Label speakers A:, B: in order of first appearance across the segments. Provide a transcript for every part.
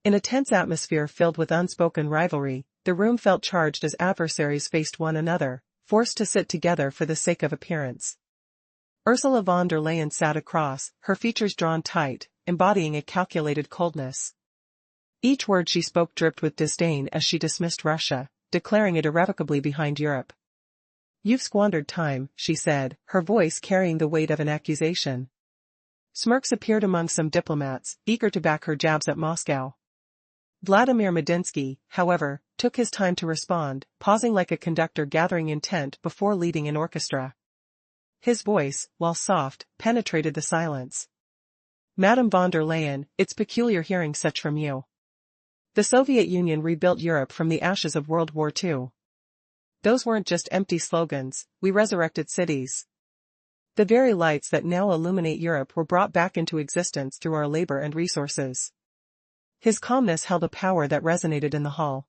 A: In a tense atmosphere filled with unspoken rivalry, the room felt charged as adversaries faced one another, forced to sit together for the sake of appearance. Ursula von der Leyen sat across, her features drawn tight, embodying a calculated coldness. Each word she spoke dripped with disdain as she dismissed Russia, declaring it irrevocably behind Europe. "You've squandered time," she said, her voice carrying the weight of an accusation. Smirks appeared among some diplomats, eager to back her jabs at Moscow. Vladimir Medinsky, however, took his time to respond, pausing like a conductor gathering intent before leading an orchestra. His voice, while soft, penetrated the silence. "Madame von der Leyen, it's peculiar hearing such from you. The Soviet Union rebuilt Europe from the ashes of World War II. Those weren't just empty slogans, we resurrected cities. The very lights that now illuminate Europe were brought back into existence through our labor and resources." His calmness held a power that resonated in the hall.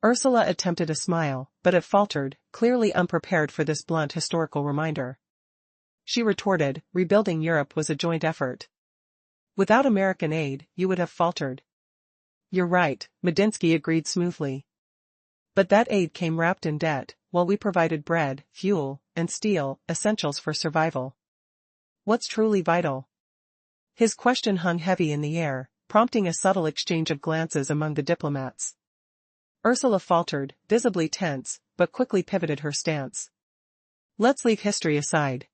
A: Ursula attempted a smile, but it faltered, clearly unprepared for this blunt historical reminder. She retorted, "Rebuilding Europe was a joint effort. Without American aid, you would have faltered." "You're right," Medinsky agreed smoothly. "But that aid came wrapped in debt, while we provided bread, fuel, and steel, essentials for survival. What's truly vital?" His question hung heavy in the air, prompting a subtle exchange of glances among the diplomats. Ursula faltered, visibly tense, but quickly pivoted her stance. "Let's leave history aside.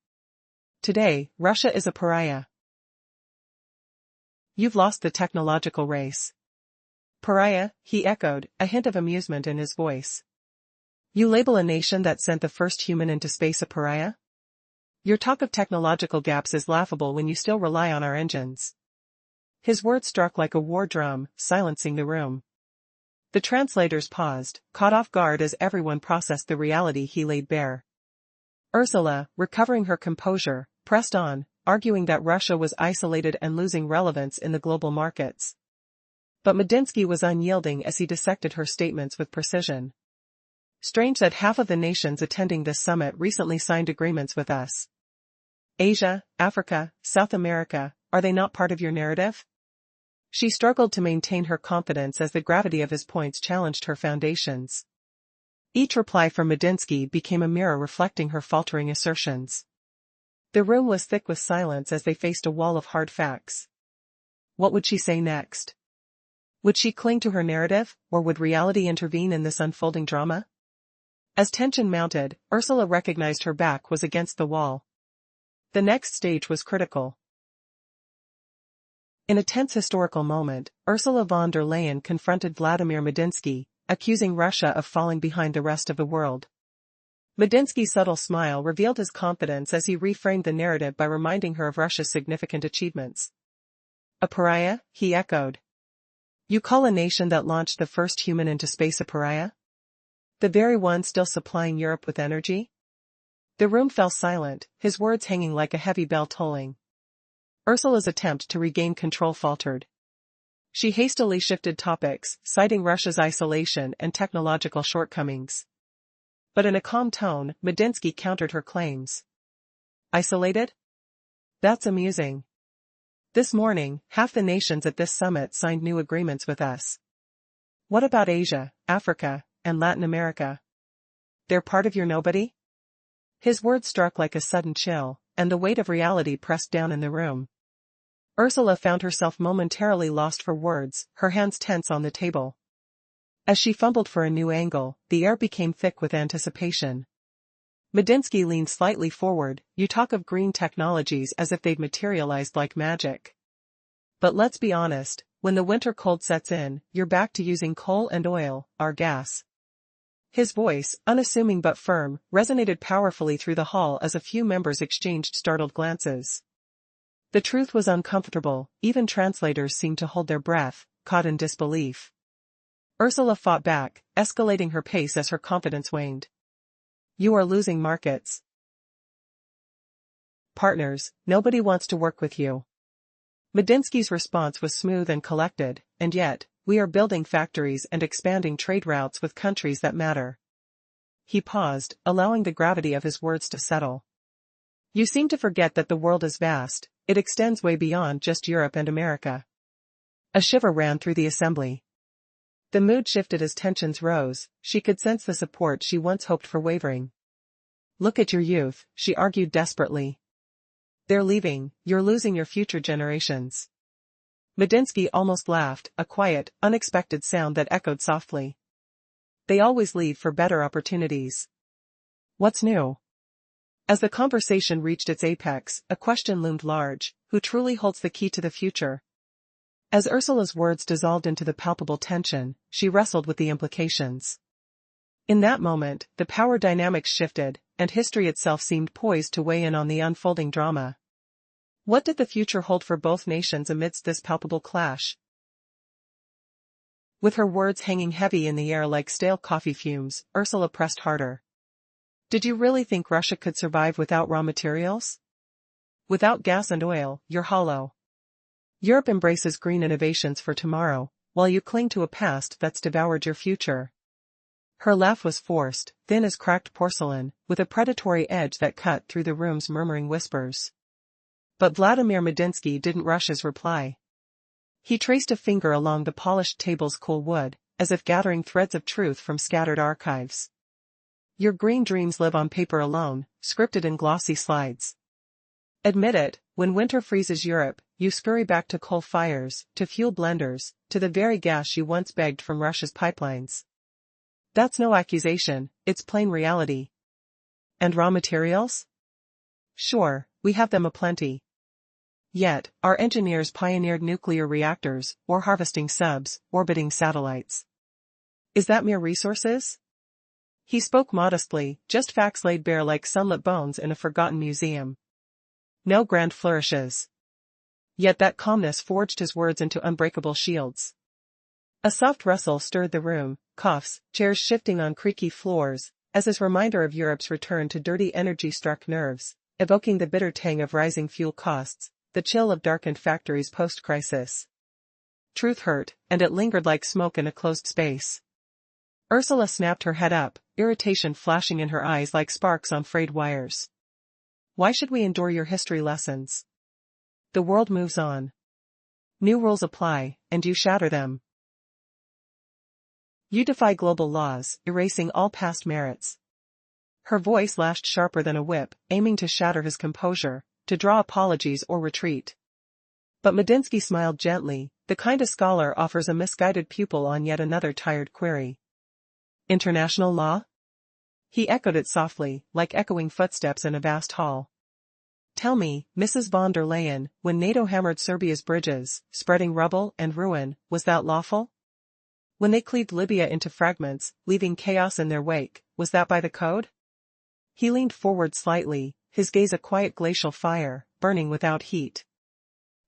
A: Today, Russia is a pariah. You've lost the technological race." "Pariah," he echoed, a hint of amusement in his voice. "You label a nation that sent the first human into space a pariah? Your talk of technological gaps is laughable when you still rely on our engines." His words struck like a war drum, silencing the room. The translators paused, caught off guard as everyone processed the reality he laid bare. Ursula, recovering her composure, pressed on, arguing that Russia was isolated and losing relevance in the global markets. But Medinsky was unyielding as he dissected her statements with precision. "Strange that half of the nations attending this summit recently signed agreements with us. Asia, Africa, South America, are they not part of your narrative?" She struggled to maintain her confidence as the gravity of his points challenged her foundations. Each reply from Medinsky became a mirror reflecting her faltering assertions. The room was thick with silence as they faced a wall of hard facts. What would she say next? Would she cling to her narrative, or would reality intervene in this unfolding drama? As tension mounted, Ursula recognized her back was against the wall. The next stage was critical. In a tense historical moment, Ursula von der Leyen confronted Vladimir Medinsky, accusing Russia of falling behind the rest of the world. Medinsky's subtle smile revealed his confidence as he reframed the narrative by reminding her of Russia's significant achievements. "A pariah?" he echoed. "You call a nation that launched the first human into space a pariah? The very one still supplying Europe with energy?" The room fell silent, his words hanging like a heavy bell tolling. Ursula's attempt to regain control faltered. She hastily shifted topics, citing Russia's isolation and technological shortcomings. But in a calm tone, Medinsky countered her claims. "Isolated? That's amusing. This morning, half the nations at this summit signed new agreements with us. What about Asia, Africa, and Latin America? They're part of your nobody?" His words struck like a sudden chill, and the weight of reality pressed down in the room. Ursula found herself momentarily lost for words, her hands tense on the table. As she fumbled for a new angle, the air became thick with anticipation. Medinsky leaned slightly forward. "You talk of green technologies as if they'd materialized like magic. But let's be honest, when the winter cold sets in, you're back to using coal and oil, our gas." His voice, unassuming but firm, resonated powerfully through the hall as a few members exchanged startled glances. The truth was uncomfortable, even translators seemed to hold their breath, caught in disbelief. Ursula fought back, escalating her pace as her confidence waned. "You are losing markets. Partners, nobody wants to work with you." Medinsky's response was smooth and collected, "And yet, we are building factories and expanding trade routes with countries that matter." He paused, allowing the gravity of his words to settle. "You seem to forget that the world is vast, it extends way beyond just Europe and America. A shiver ran through the assembly. The mood shifted as tensions rose. She could sense the support she once hoped for wavering. Look at your youth, she argued desperately. They're leaving, you're losing your future generations. Medinsky almost laughed, a quiet, unexpected sound that echoed softly. They always leave for better opportunities. What's new? As the conversation reached its apex, a question loomed large: who truly holds the key to the future? As Ursula's words dissolved into the palpable tension, she wrestled with the implications. In that moment, the power dynamics shifted, and history itself seemed poised to weigh in on the unfolding drama. What did the future hold for both nations amidst this palpable clash? With her words hanging heavy in the air like stale coffee fumes, Ursula pressed harder. Did you really think Russia could survive without raw materials? Without gas and oil, you're hollow. Europe embraces green innovations for tomorrow, while you cling to a past that's devoured your future. Her laugh was forced, thin as cracked porcelain, with a predatory edge that cut through the room's murmuring whispers. But Vladimir Medinsky didn't rush his reply. He traced a finger along the polished table's cool wood, as if gathering threads of truth from scattered archives. Your green dreams live on paper alone, scripted in glossy slides. Admit it, when winter freezes Europe, you scurry back to coal fires, to fuel blenders, to the very gas you once begged from Russia's pipelines. That's no accusation, it's plain reality. And raw materials? Sure, we have them aplenty. Yet, our engineers pioneered nuclear reactors, or harvesting subs, orbiting satellites. Is that mere resources? He spoke modestly, just facts laid bare like sunlit bones in a forgotten museum. No grand flourishes. Yet that calmness forged his words into unbreakable shields. A soft rustle stirred the room, coughs, chairs shifting on creaky floors, as his reminder of Europe's return to dirty energy struck nerves, evoking the bitter tang of rising fuel costs, the chill of darkened factories post-crisis. Truth hurt, and it lingered like smoke in a closed space. Ursula snapped her head up, irritation flashing in her eyes like sparks on frayed wires. Why should we endure your history lessons? The world moves on. New rules apply, and you shatter them. You defy global laws, erasing all past merits. Her voice lashed sharper than a whip, aiming to shatter his composure, to draw apologies or retreat. But Medinsky smiled gently, the kind a scholar offers a misguided pupil on yet another tired query. International law? He echoed it softly, like echoing footsteps in a vast hall. Tell me, Mrs. von der Leyen, when NATO hammered Serbia's bridges, spreading rubble and ruin, was that lawful? When they cleaved Libya into fragments, leaving chaos in their wake, was that by the code? He leaned forward slightly, his gaze a quiet glacial fire, burning without heat.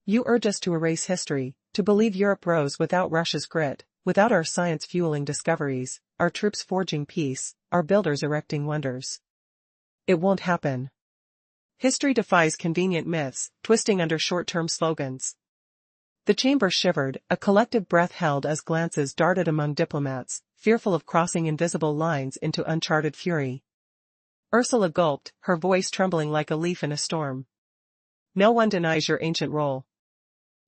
A: You urge us to erase history, to believe Europe rose without Russia's grit, without our science fueling discoveries, our troops forging peace, our builders erecting wonders. It won't happen. History defies convenient myths, twisting under short-term slogans. The chamber shivered, a collective breath held as glances darted among diplomats, fearful of crossing invisible lines into uncharted fury. Ursula gulped, her voice trembling like a leaf in a storm. No one denies your ancient role.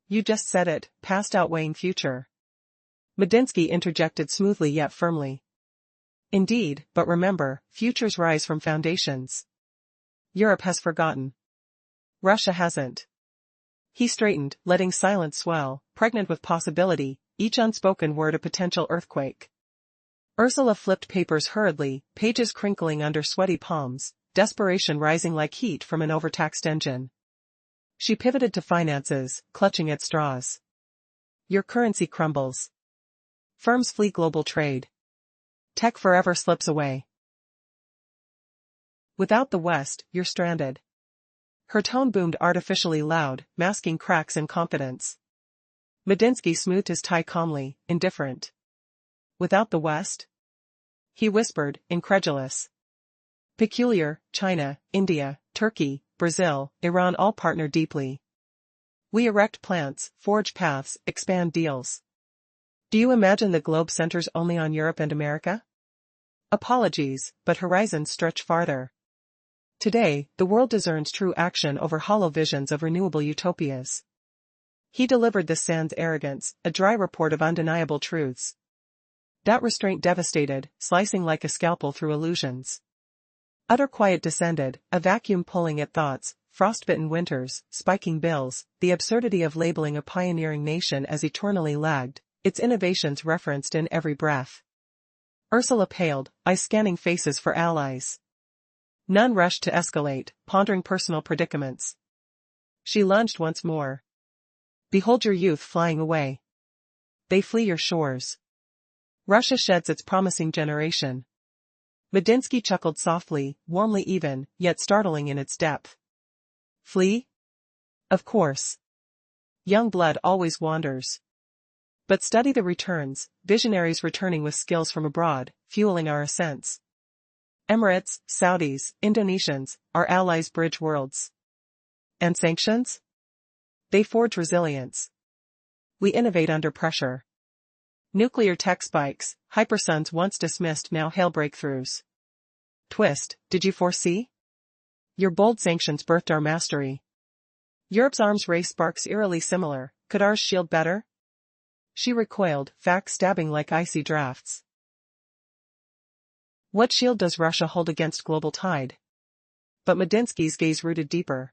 A: You just said it, past outweighing future. Medinsky interjected smoothly yet firmly. Indeed, but remember, futures rise from foundations. Europe has forgotten. Russia hasn't. He straightened, letting silence swell, pregnant with possibility, each unspoken word a potential earthquake. Ursula flipped papers hurriedly, pages crinkling under sweaty palms, desperation rising like heat from an overtaxed engine. She pivoted to finances, clutching at straws. Your currency crumbles. Firms flee global trade. Tech forever slips away. Without the West, you're stranded. Her tone boomed artificially loud, masking cracks in confidence. Medinsky smoothed his tie calmly, indifferent. Without the West? He whispered, incredulous. Peculiar, China, India, Turkey, Brazil, Iran all partner deeply. We erect plants, forge paths, expand deals. Do you imagine the globe centers only on Europe and America? Apologies, but horizons stretch farther. Today, the world discerns true action over hollow visions of renewable utopias. He delivered this sans arrogance, a dry report of undeniable truths. That restraint devastated, slicing like a scalpel through illusions. Utter quiet descended, a vacuum pulling at thoughts, frostbitten winters, spiking bills, the absurdity of labeling a pioneering nation as eternally lagged, its innovations referenced in every breath. Ursula paled, eyes scanning faces for allies. None rushed to escalate, pondering personal predicaments. She lunged once more. Behold your youth flying away. They flee your shores. Russia sheds its promising generation. Medinsky chuckled softly, warmly even, yet startling in its depth. Flee? Of course. Young blood always wanders. But study the returns, visionaries returning with skills from abroad, fueling our ascents. Emirates, Saudis, Indonesians, our allies bridge worlds. And sanctions? They forge resilience. We innovate under pressure. Nuclear tech spikes, hypersons once dismissed now hail breakthroughs. Twist, did you foresee? Your bold sanctions birthed our mastery. Europe's arms race sparks eerily similar, could ours shield better? She recoiled, facts stabbing like icy drafts. What shield does Russia hold against global tide? But Medinsky's gaze rooted deeper.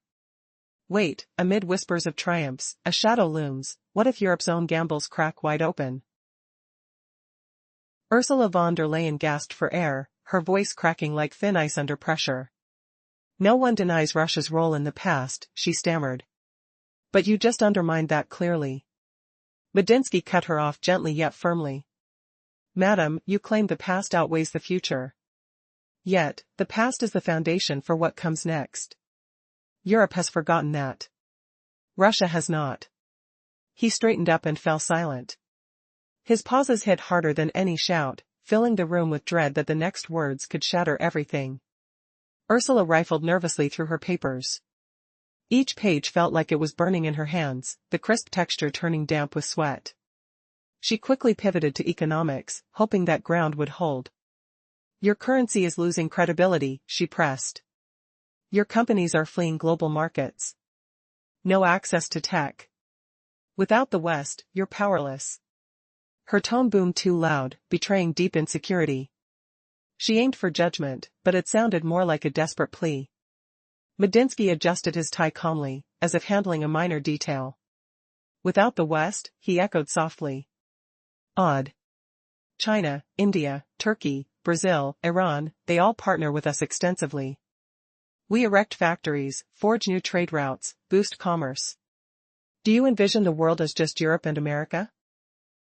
A: Wait, amid whispers of triumphs, a shadow looms. What if Europe's own gambles crack wide open? Ursula von der Leyen gasped for air, her voice cracking like thin ice under pressure. No one denies Russia's role in the past, she stammered. But you just undermined that clearly. Medinsky cut her off gently yet firmly. Madam, you claim the past outweighs the future. Yet, the past is the foundation for what comes next. Europe has forgotten that. Russia has not. He straightened up and fell silent. His pauses hit harder than any shout, filling the room with dread that the next words could shatter everything. Ursula rifled nervously through her papers. Each page felt like it was burning in her hands, the crisp texture turning damp with sweat. She quickly pivoted to economics, hoping that ground would hold. Your currency is losing credibility, she pressed. Your companies are fleeing global markets. No access to tech. Without the West, you're powerless. Her tone boomed too loud, betraying deep insecurity. She aimed for judgment, but it sounded more like a desperate plea. Medinsky adjusted his tie calmly, as if handling a minor detail. Without the West, he echoed softly. Odd. China, India, Turkey, Brazil, Iran, they all partner with us extensively. We erect factories, forge new trade routes, boost commerce. Do you envision the world as just Europe and America?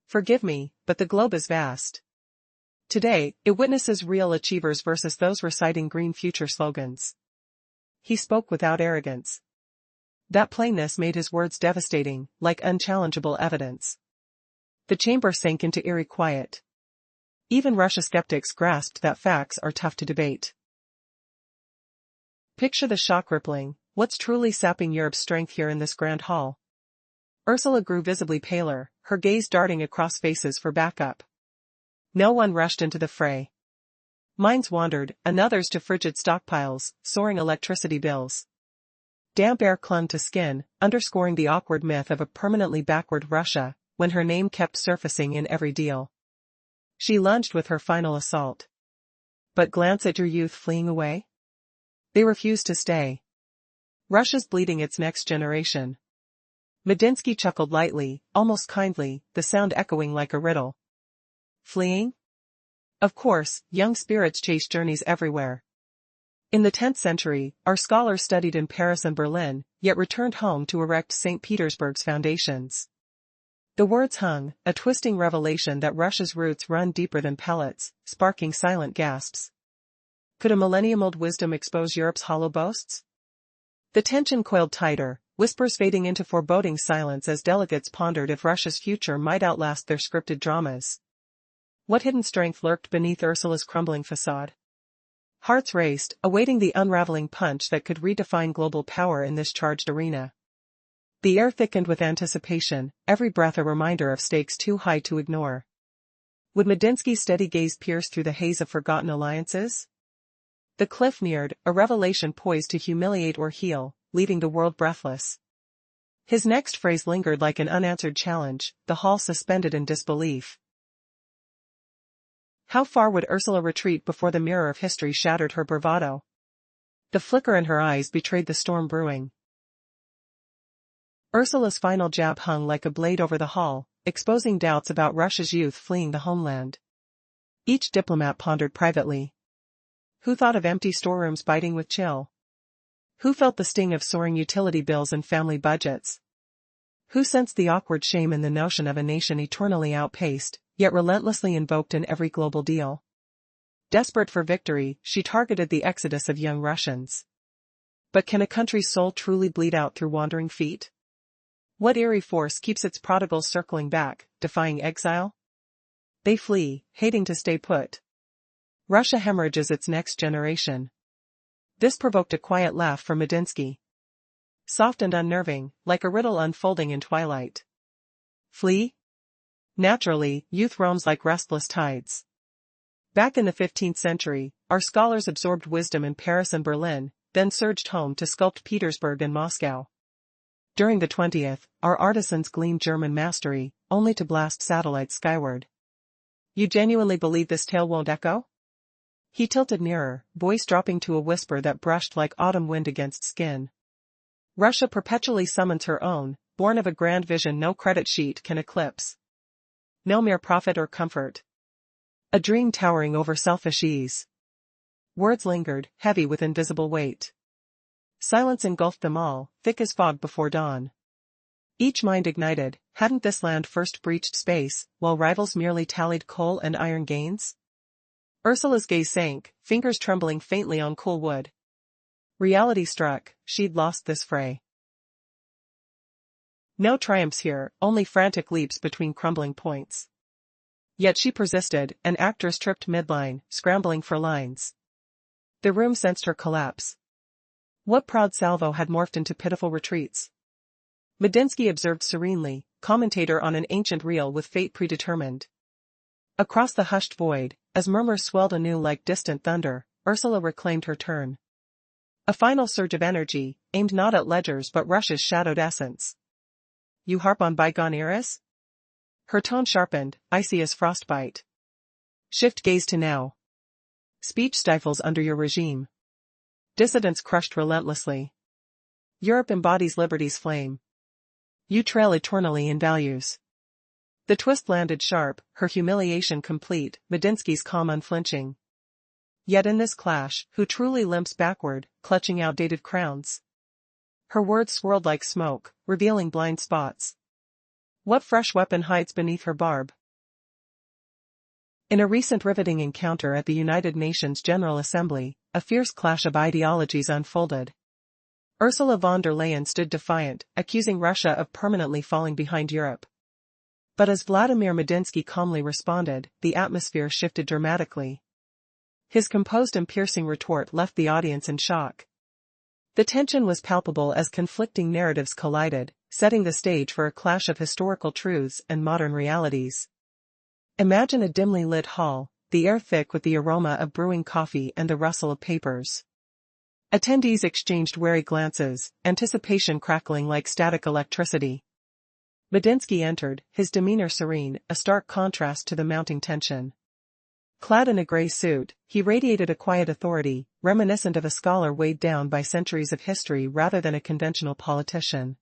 A: Forgive me, but the globe is vast. Today, it witnesses real achievers versus those reciting green future slogans. He spoke without arrogance. That plainness made his words devastating, like unchallengeable evidence. The chamber sank into eerie quiet. Even Russia skeptics grasped that facts are tough to debate. Picture the shock rippling. What's truly sapping Europe's strength here in this grand hall? Ursula grew visibly paler, her gaze darting across faces for backup. No one rushed into the fray. Minds wandered, and others to frigid stockpiles, soaring electricity bills. Damp air clung to skin, underscoring the awkward myth of a permanently backward Russia, when her name kept surfacing in every deal. She lunged with her final assault. But glance at your youth fleeing away? They refuse to stay. Russia's bleeding its next generation. Medinsky chuckled lightly, almost kindly, the sound echoing like a riddle. Fleeing? Of course, young spirits chase journeys everywhere. In the 10th century, our scholars studied in Paris and Berlin, yet returned home to erect St. Petersburg's foundations. The words hung, a twisting revelation that Russia's roots run deeper than pellets, sparking silent gasps. Could a millennium-old wisdom expose Europe's hollow boasts? The tension coiled tighter, whispers fading into foreboding silence as delegates pondered if Russia's future might outlast their scripted dramas. What hidden strength lurked beneath Ursula's crumbling facade? Hearts raced, awaiting the unraveling punch that could redefine global power in this charged arena. The air thickened with anticipation, every breath a reminder of stakes too high to ignore. Would Medinsky's steady gaze pierce through the haze of forgotten alliances? The cliff neared, a revelation poised to humiliate or heal, leaving the world breathless. His next phrase lingered like an unanswered challenge, the hall suspended in disbelief. How far would Ursula retreat before the mirror of history shattered her bravado? The flicker in her eyes betrayed the storm brewing. Ursula's final jab hung like a blade over the hall, exposing doubts about Russia's youth fleeing the homeland. Each diplomat pondered privately. Who thought of empty storerooms biting with chill? Who felt the sting of soaring utility bills and family budgets? Who sensed the awkward shame in the notion of a nation eternally outpaced, yet relentlessly invoked in every global deal? Desperate for victory, she targeted the exodus of young Russians. But can a country's soul truly bleed out through wandering feet? What eerie force keeps its prodigals circling back, defying exile? They flee, hating to stay put. Russia hemorrhages its next generation. This provoked a quiet laugh from Medinsky. Soft and unnerving, like a riddle unfolding in twilight. Flee? Naturally, youth roams like restless tides. Back in the 15th century, our scholars absorbed wisdom in Paris and Berlin, then surged home to sculpt Petersburg and Moscow. During the 20th, our artisans gleaned German mastery, only to blast satellites skyward. You genuinely believe this tale won't echo? He tilted nearer, voice dropping to a whisper that brushed like autumn wind against skin. Russia perpetually summons her own, born of a grand vision no credit sheet can eclipse. No mere profit or comfort. A dream towering over selfish ease. Words lingered, heavy with invisible weight. Silence engulfed them all, thick as fog before dawn. Each mind ignited, hadn't this land first breached space, while rivals merely tallied coal and iron gains? Ursula's gaze sank, fingers trembling faintly on cool wood. Reality struck, she'd lost this fray. No triumphs here, only frantic leaps between crumbling points. Yet she persisted, an actress tripped midline, scrambling for lines. The room sensed her collapse. What proud salvo had morphed into pitiful retreats? Medinsky observed serenely, commentator on an ancient reel with fate predetermined. Across the hushed void, as murmurs swelled anew like distant thunder, Ursula reclaimed her turn. A final surge of energy, aimed not at ledgers but Russia's shadowed essence. You harp on bygone eras? Her tone sharpened, icy as frostbite. Shift gaze to now. Speech stifles under your regime. Dissidents crushed relentlessly. Europe embodies liberty's flame. You trail eternally in values. The twist landed sharp, her humiliation complete, Medinsky's calm unflinching. Yet in this clash, who truly limps backward, clutching outdated crowns? Her words swirled like smoke, revealing blind spots. What fresh weapon hides beneath her barb? In a recent riveting encounter at the United Nations General Assembly, a fierce clash of ideologies unfolded. Ursula von der Leyen stood defiant, accusing Russia of permanently falling behind Europe. But as Vladimir Medinsky calmly responded, the atmosphere shifted dramatically. His composed and piercing retort left the audience in shock. The tension was palpable as conflicting narratives collided, setting the stage for a clash of historical truths and modern realities. Imagine a dimly lit hall, the air thick with the aroma of brewing coffee and the rustle of papers. Attendees exchanged wary glances, anticipation crackling like static electricity. Medinsky entered, his demeanor serene, a stark contrast to the mounting tension. Clad in a gray suit, he radiated a quiet authority, reminiscent of a scholar weighed down by centuries of history rather than a conventional politician.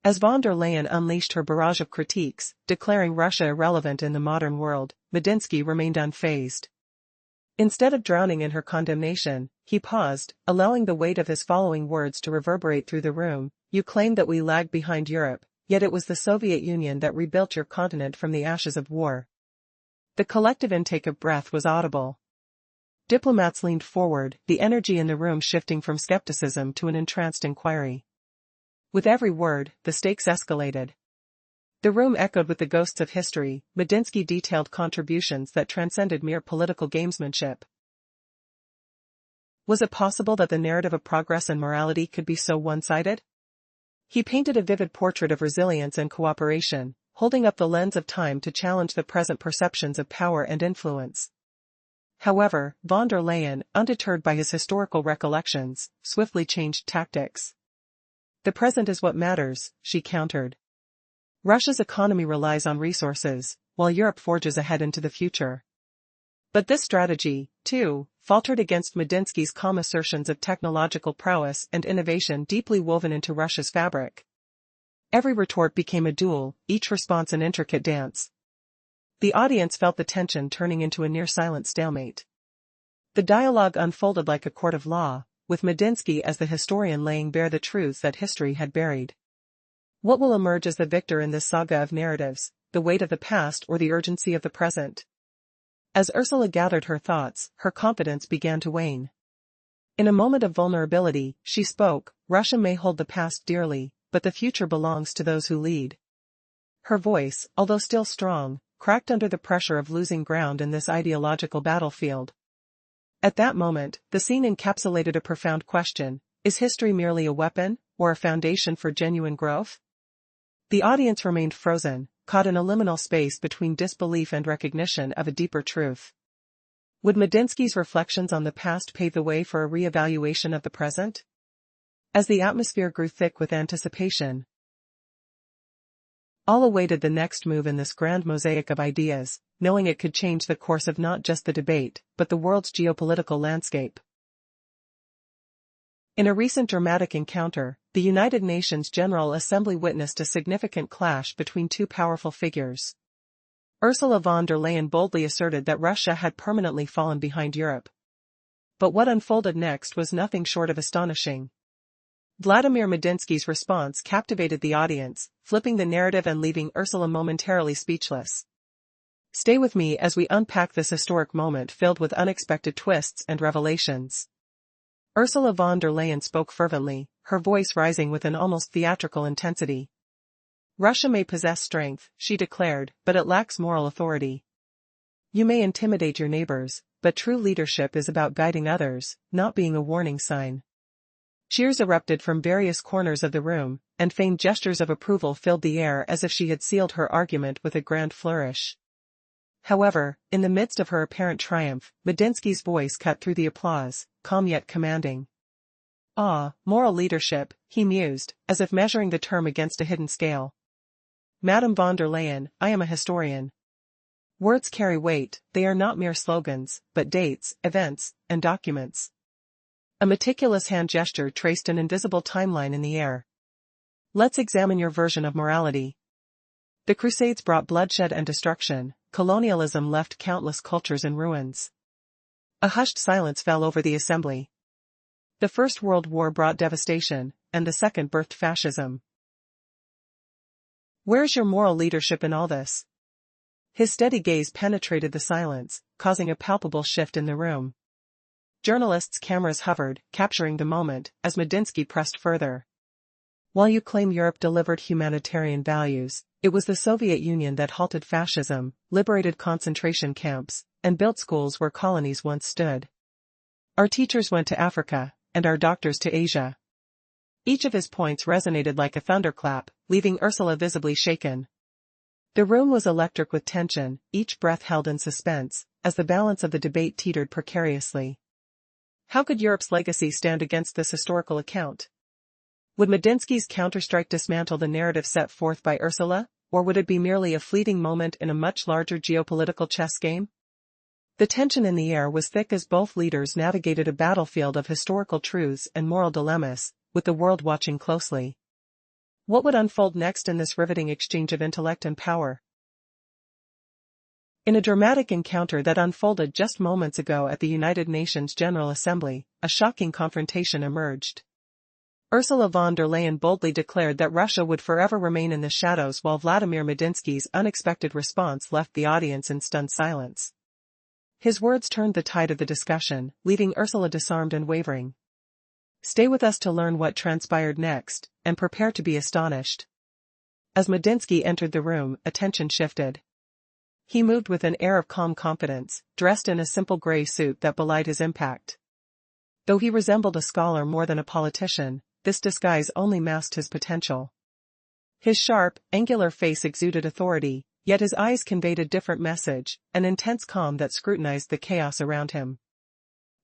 A: As von der Leyen unleashed her barrage of critiques, declaring Russia irrelevant in the modern world, Medinsky remained unfazed. Instead of drowning in her condemnation, he paused, allowing the weight of his following words to reverberate through the room. You claim that we lagged behind Europe, yet it was the Soviet Union that rebuilt your continent from the ashes of war. The collective intake of breath was audible. Diplomats leaned forward, the energy in the room shifting from skepticism to an entranced inquiry. With every word, the stakes escalated. The room echoed with the ghosts of history. Medinsky detailed contributions that transcended mere political gamesmanship. Was it possible that the narrative of progress and morality could be so one-sided? He painted a vivid portrait of resilience and cooperation, holding up the lens of time to challenge the present perceptions of power and influence. However, von der Leyen, undeterred by his historical recollections, swiftly changed tactics. The present is what matters, she countered. Russia's economy relies on resources, while Europe forges ahead into the future. But this strategy, too, faltered against Medinsky's calm assertions of technological prowess and innovation deeply woven into Russia's fabric. Every retort became a duel, each response an intricate dance. The audience felt the tension turning into a near-silent stalemate. The dialogue unfolded like a court of law, with Medinsky as the historian laying bare the truths that history had buried. What will emerge as the victor in this saga of narratives, the weight of the past or the urgency of the present? As Ursula gathered her thoughts, her confidence began to wane. In a moment of vulnerability, she spoke, "Russia may hold the past dearly, but the future belongs to those who lead." Her voice, although still strong, cracked under the pressure of losing ground in this ideological battlefield. At that moment, the scene encapsulated a profound question: is history merely a weapon, or a foundation for genuine growth? The audience remained frozen, caught in a liminal space between disbelief and recognition of a deeper truth. Would Medinsky's reflections on the past pave the way for a re-evaluation of the present? As the atmosphere grew thick with anticipation, all awaited the next move in this grand mosaic of ideas, knowing it could change the course of not just the debate, but the world's geopolitical landscape. In a recent dramatic encounter, the United Nations General Assembly witnessed a significant clash between two powerful figures. Ursula von der Leyen boldly asserted that Russia had permanently fallen behind Europe. But what unfolded next was nothing short of astonishing. Vladimir Medinsky's response captivated the audience, flipping the narrative and leaving Ursula momentarily speechless. Stay with me as we unpack this historic moment filled with unexpected twists and revelations. Ursula von der Leyen spoke fervently, her voice rising with an almost theatrical intensity. Russia may possess strength, she declared, but it lacks moral authority. You may intimidate your neighbors, but true leadership is about guiding others, not being a warning sign. Cheers erupted from various corners of the room, and faint gestures of approval filled the air as if she had sealed her argument with a grand flourish. However, in the midst of her apparent triumph, Medinsky's voice cut through the applause, calm yet commanding. "Ah, moral leadership," he mused, as if measuring the term against a hidden scale. "Madame von der Leyen, I am a historian. Words carry weight, they are not mere slogans, but dates, events, and documents." A meticulous hand gesture traced an invisible timeline in the air. "Let's examine your version of morality. The Crusades brought bloodshed and destruction, colonialism left countless cultures in ruins." A hushed silence fell over the assembly. "The First World War brought devastation, and the Second birthed fascism. Where's your moral leadership in all this?" His steady gaze penetrated the silence, causing a palpable shift in the room. Journalists' cameras hovered, capturing the moment, as Medinsky pressed further. "While you claim Europe delivered humanitarian values, it was the Soviet Union that halted fascism, liberated concentration camps, and built schools where colonies once stood. Our teachers went to Africa, and our doctors to Asia." Each of his points resonated like a thunderclap, leaving Ursula visibly shaken. The room was electric with tension, each breath held in suspense, as the balance of the debate teetered precariously. How could Europe's legacy stand against this historical account? Would Medinsky's counterstrike dismantle the narrative set forth by Ursula, or would it be merely a fleeting moment in a much larger geopolitical chess game? The tension in the air was thick as both leaders navigated a battlefield of historical truths and moral dilemmas, with the world watching closely. What would unfold next in this riveting exchange of intellect and power? In a dramatic encounter that unfolded just moments ago at the United Nations General Assembly, a shocking confrontation emerged. Ursula von der Leyen boldly declared that Russia would forever remain in the shadows while Vladimir Medinsky's unexpected response left the audience in stunned silence. His words turned the tide of the discussion, leaving Ursula disarmed and wavering. Stay with us to learn what transpired next, and prepare to be astonished. As Medinsky entered the room, attention shifted. He moved with an air of calm confidence, dressed in a simple gray suit that belied his impact. Though he resembled a scholar more than a politician, this disguise only masked his potential. His sharp, angular face exuded authority, yet his eyes conveyed a different message, an intense calm that scrutinized the chaos around him.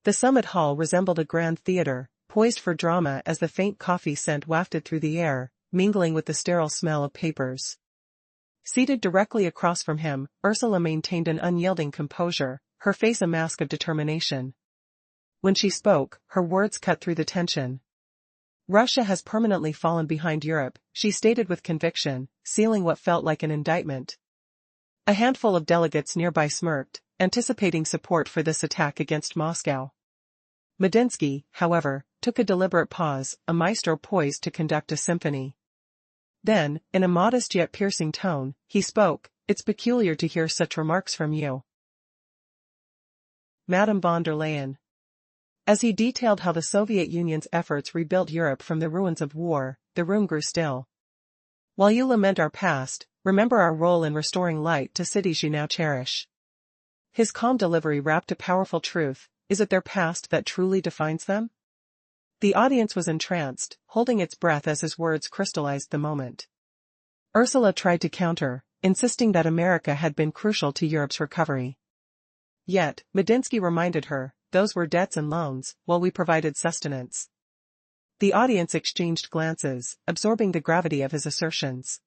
A: The summit hall resembled a grand theater, poised for drama as the faint coffee scent wafted through the air, mingling with the sterile smell of papers. Seated directly across from him, Ursula maintained an unyielding composure, her face a mask of determination. When she spoke, her words cut through the tension. Russia has permanently fallen behind Europe, she stated with conviction, sealing what felt like an indictment. A handful of delegates nearby smirked, anticipating support for this attack against Moscow. Medinsky, however, took a deliberate pause, a maestro poised to conduct a symphony. Then, in a modest yet piercing tone, he spoke, "It's peculiar to hear such remarks from you, Madame von der Leyen." As he detailed how the Soviet Union's efforts rebuilt Europe from the ruins of war, the room grew still. "While you lament our past, remember our role in restoring light to cities you now cherish." His calm delivery wrapped a powerful truth: is it their past that truly defines them? The audience was entranced, holding its breath as his words crystallized the moment. Ursula tried to counter, insisting that America had been crucial to Europe's recovery. Yet, Medinsky reminded her, those were debts and loans, while we provided sustenance. The audience exchanged glances, absorbing the gravity of his assertions.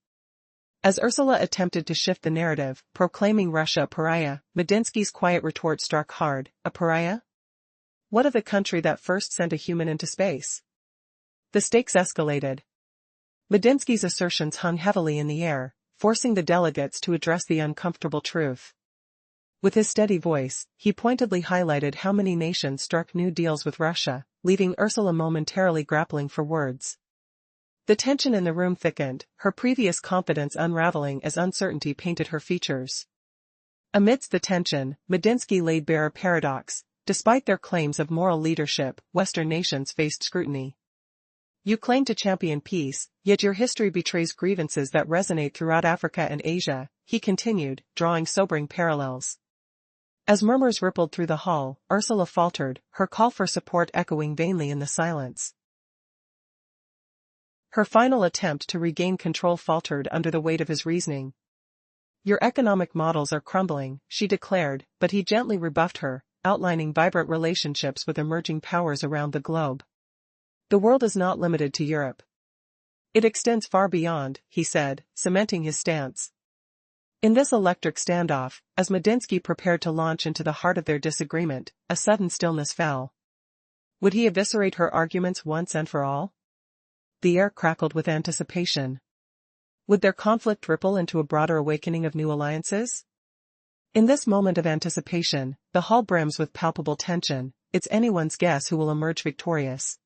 A: As Ursula attempted to shift the narrative, proclaiming Russia a pariah, Medinsky's quiet retort struck hard: a pariah? What of the country that first sent a human into space? The stakes escalated. Medinsky's assertions hung heavily in the air, forcing the delegates to address the uncomfortable truth. With his steady voice, he pointedly highlighted how many nations struck new deals with Russia, leaving Ursula momentarily grappling for words. The tension in the room thickened, her previous confidence unraveling as uncertainty painted her features. Amidst the tension, Medinsky laid bare a paradox: despite their claims of moral leadership, Western nations faced scrutiny. You claim to champion peace, yet your history betrays grievances that resonate throughout Africa and Asia, he continued, drawing sobering parallels. As murmurs rippled through the hall, Ursula faltered, her call for support echoing vainly in the silence. Her final attempt to regain control faltered under the weight of his reasoning. Your economic models are crumbling, she declared, but he gently rebuffed her, outlining vibrant relationships with emerging powers around the globe. The world is not limited to Europe. It extends far beyond, he said, cementing his stance. In this electric standoff, as Medinsky prepared to launch into the heart of their disagreement, a sudden stillness fell. Would he eviscerate her arguments once and for all? The air crackled with anticipation. Would their conflict ripple into a broader awakening of new alliances? In this moment of anticipation, the hall brims with palpable tension. It's anyone's guess who will emerge victorious.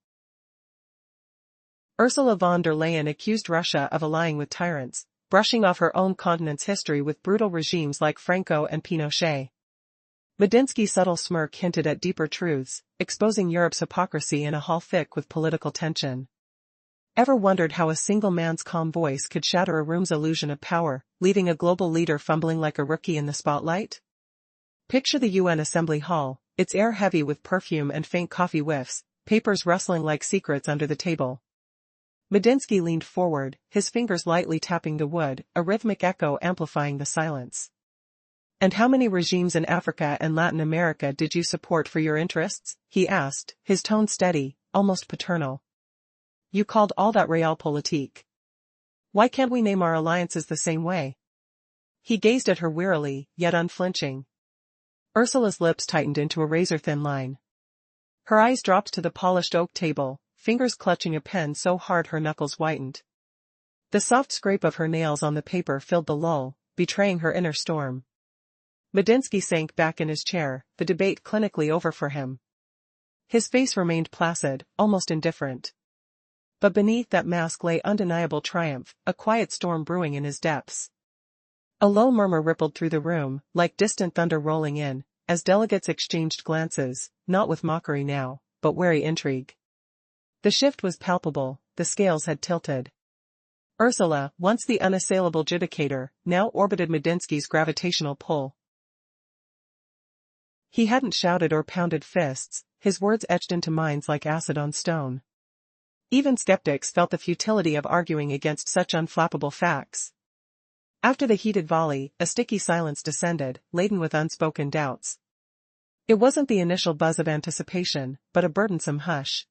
A: Ursula von der Leyen accused Russia of allying with tyrants, brushing off her own continent's history with brutal regimes like Franco and Pinochet. Medinsky's subtle smirk hinted at deeper truths, exposing Europe's hypocrisy in a hall thick with political tension. Ever wondered how a single man's calm voice could shatter a room's illusion of power, leaving a global leader fumbling like a rookie in the spotlight? Picture the UN Assembly Hall, its air heavy with perfume and faint coffee whiffs, papers rustling like secrets under the table. Medinsky leaned forward, his fingers lightly tapping the wood, a rhythmic echo amplifying the silence. And how many regimes in Africa and Latin America did you support for your interests? He asked, his tone steady, almost paternal. You called all that realpolitik. Why can't we name our alliances the same way? He gazed at her wearily, yet unflinching. Ursula's lips tightened into a razor-thin line. Her eyes dropped to the polished oak table, fingers clutching a pen so hard her knuckles whitened. The soft scrape of her nails on the paper filled the lull, betraying her inner storm. Medinsky sank back in his chair, the debate clinically over for him. His face remained placid, almost indifferent. But beneath that mask lay undeniable triumph, a quiet storm brewing in his depths. A low murmur rippled through the room, like distant thunder rolling in, as delegates exchanged glances, not with mockery now, but wary intrigue. The shift was palpable, the scales had tilted. Ursula, once the unassailable judicator, now orbited Medinsky's gravitational pull. He hadn't shouted or pounded fists, his words etched into minds like acid on stone. Even skeptics felt the futility of arguing against such unflappable facts. After the heated volley, a sticky silence descended, laden with unspoken doubts. It wasn't the initial buzz of anticipation, but a burdensome hush.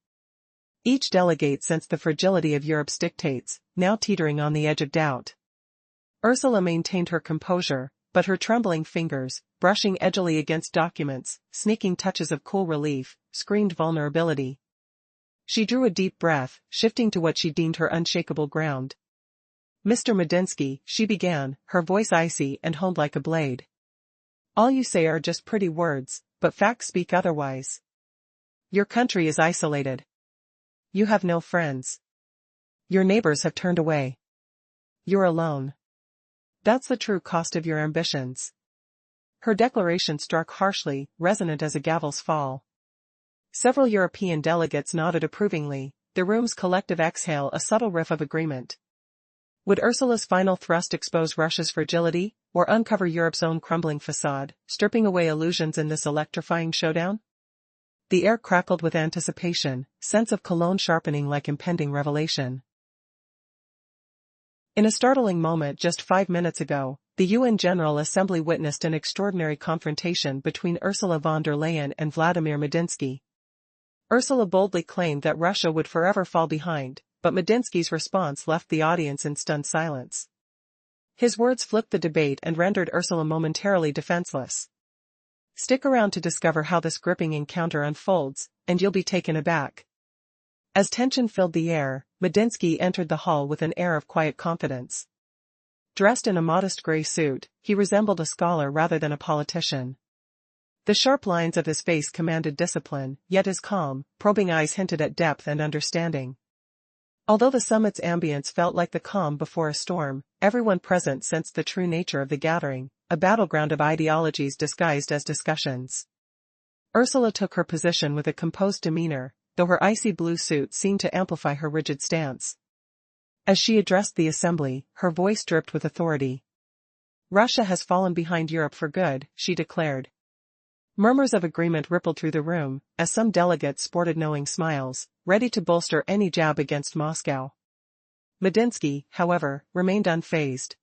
A: Each delegate sensed the fragility of Europe's dictates, now teetering on the edge of doubt. Ursula maintained her composure, but her trembling fingers, brushing edgily against documents, sneaking touches of cool relief, screamed vulnerability. She drew a deep breath, shifting to what she deemed her unshakable ground. "Mr. Medinsky," she began, her voice icy and honed like a blade. "All you say are just pretty words, but facts speak otherwise. Your country is isolated. You have no friends. Your neighbors have turned away. You're alone. That's the true cost of your ambitions." Her declaration struck harshly, resonant as a gavel's fall. Several European delegates nodded approvingly, the room's collective exhale a subtle whiff of agreement. Would Ursula's final thrust expose Russia's fragility, or uncover Europe's own crumbling facade, stripping away illusions in this electrifying showdown? The air crackled with anticipation, sense of cologne sharpening like impending revelation. In a startling moment just 5 minutes ago, the UN General Assembly witnessed an extraordinary confrontation between Ursula von der Leyen and Vladimir Medinsky. Ursula boldly claimed that Russia would forever fall behind, but Medinsky's response left the audience in stunned silence. His words flipped the debate and rendered Ursula momentarily defenseless. Stick around to discover how this gripping encounter unfolds, and you'll be taken aback. As tension filled the air, Medinsky entered the hall with an air of quiet confidence. Dressed in a modest gray suit, he resembled a scholar rather than a politician. The sharp lines of his face commanded discipline, yet his calm, probing eyes hinted at depth and understanding. Although the summit's ambience felt like the calm before a storm, everyone present sensed the true nature of the gathering, a battleground of ideologies disguised as discussions. Ursula took her position with a composed demeanor, though her icy blue suit seemed to amplify her rigid stance. As she addressed the assembly, her voice dripped with authority. "Russia has fallen behind Europe for good," she declared. Murmurs of agreement rippled through the room, as some delegates sported knowing smiles, ready to bolster any jab against Moscow. Medinsky, however, remained unfazed.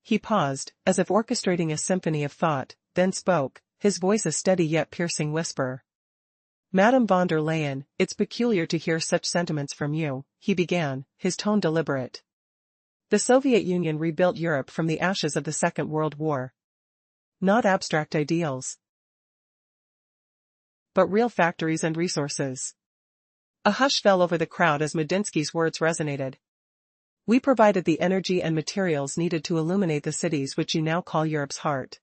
A: He paused, as if orchestrating a symphony of thought, then spoke, his voice a steady yet piercing whisper. "Madame von der Leyen, it's peculiar to hear such sentiments from you," he began, his tone deliberate. "The Soviet Union rebuilt Europe from the ashes of the Second World War. Not abstract ideals, but real factories and resources." A hush fell over the crowd as Medinsky's words resonated. "We provided the energy and materials needed to illuminate the cities which you now call Europe's heart."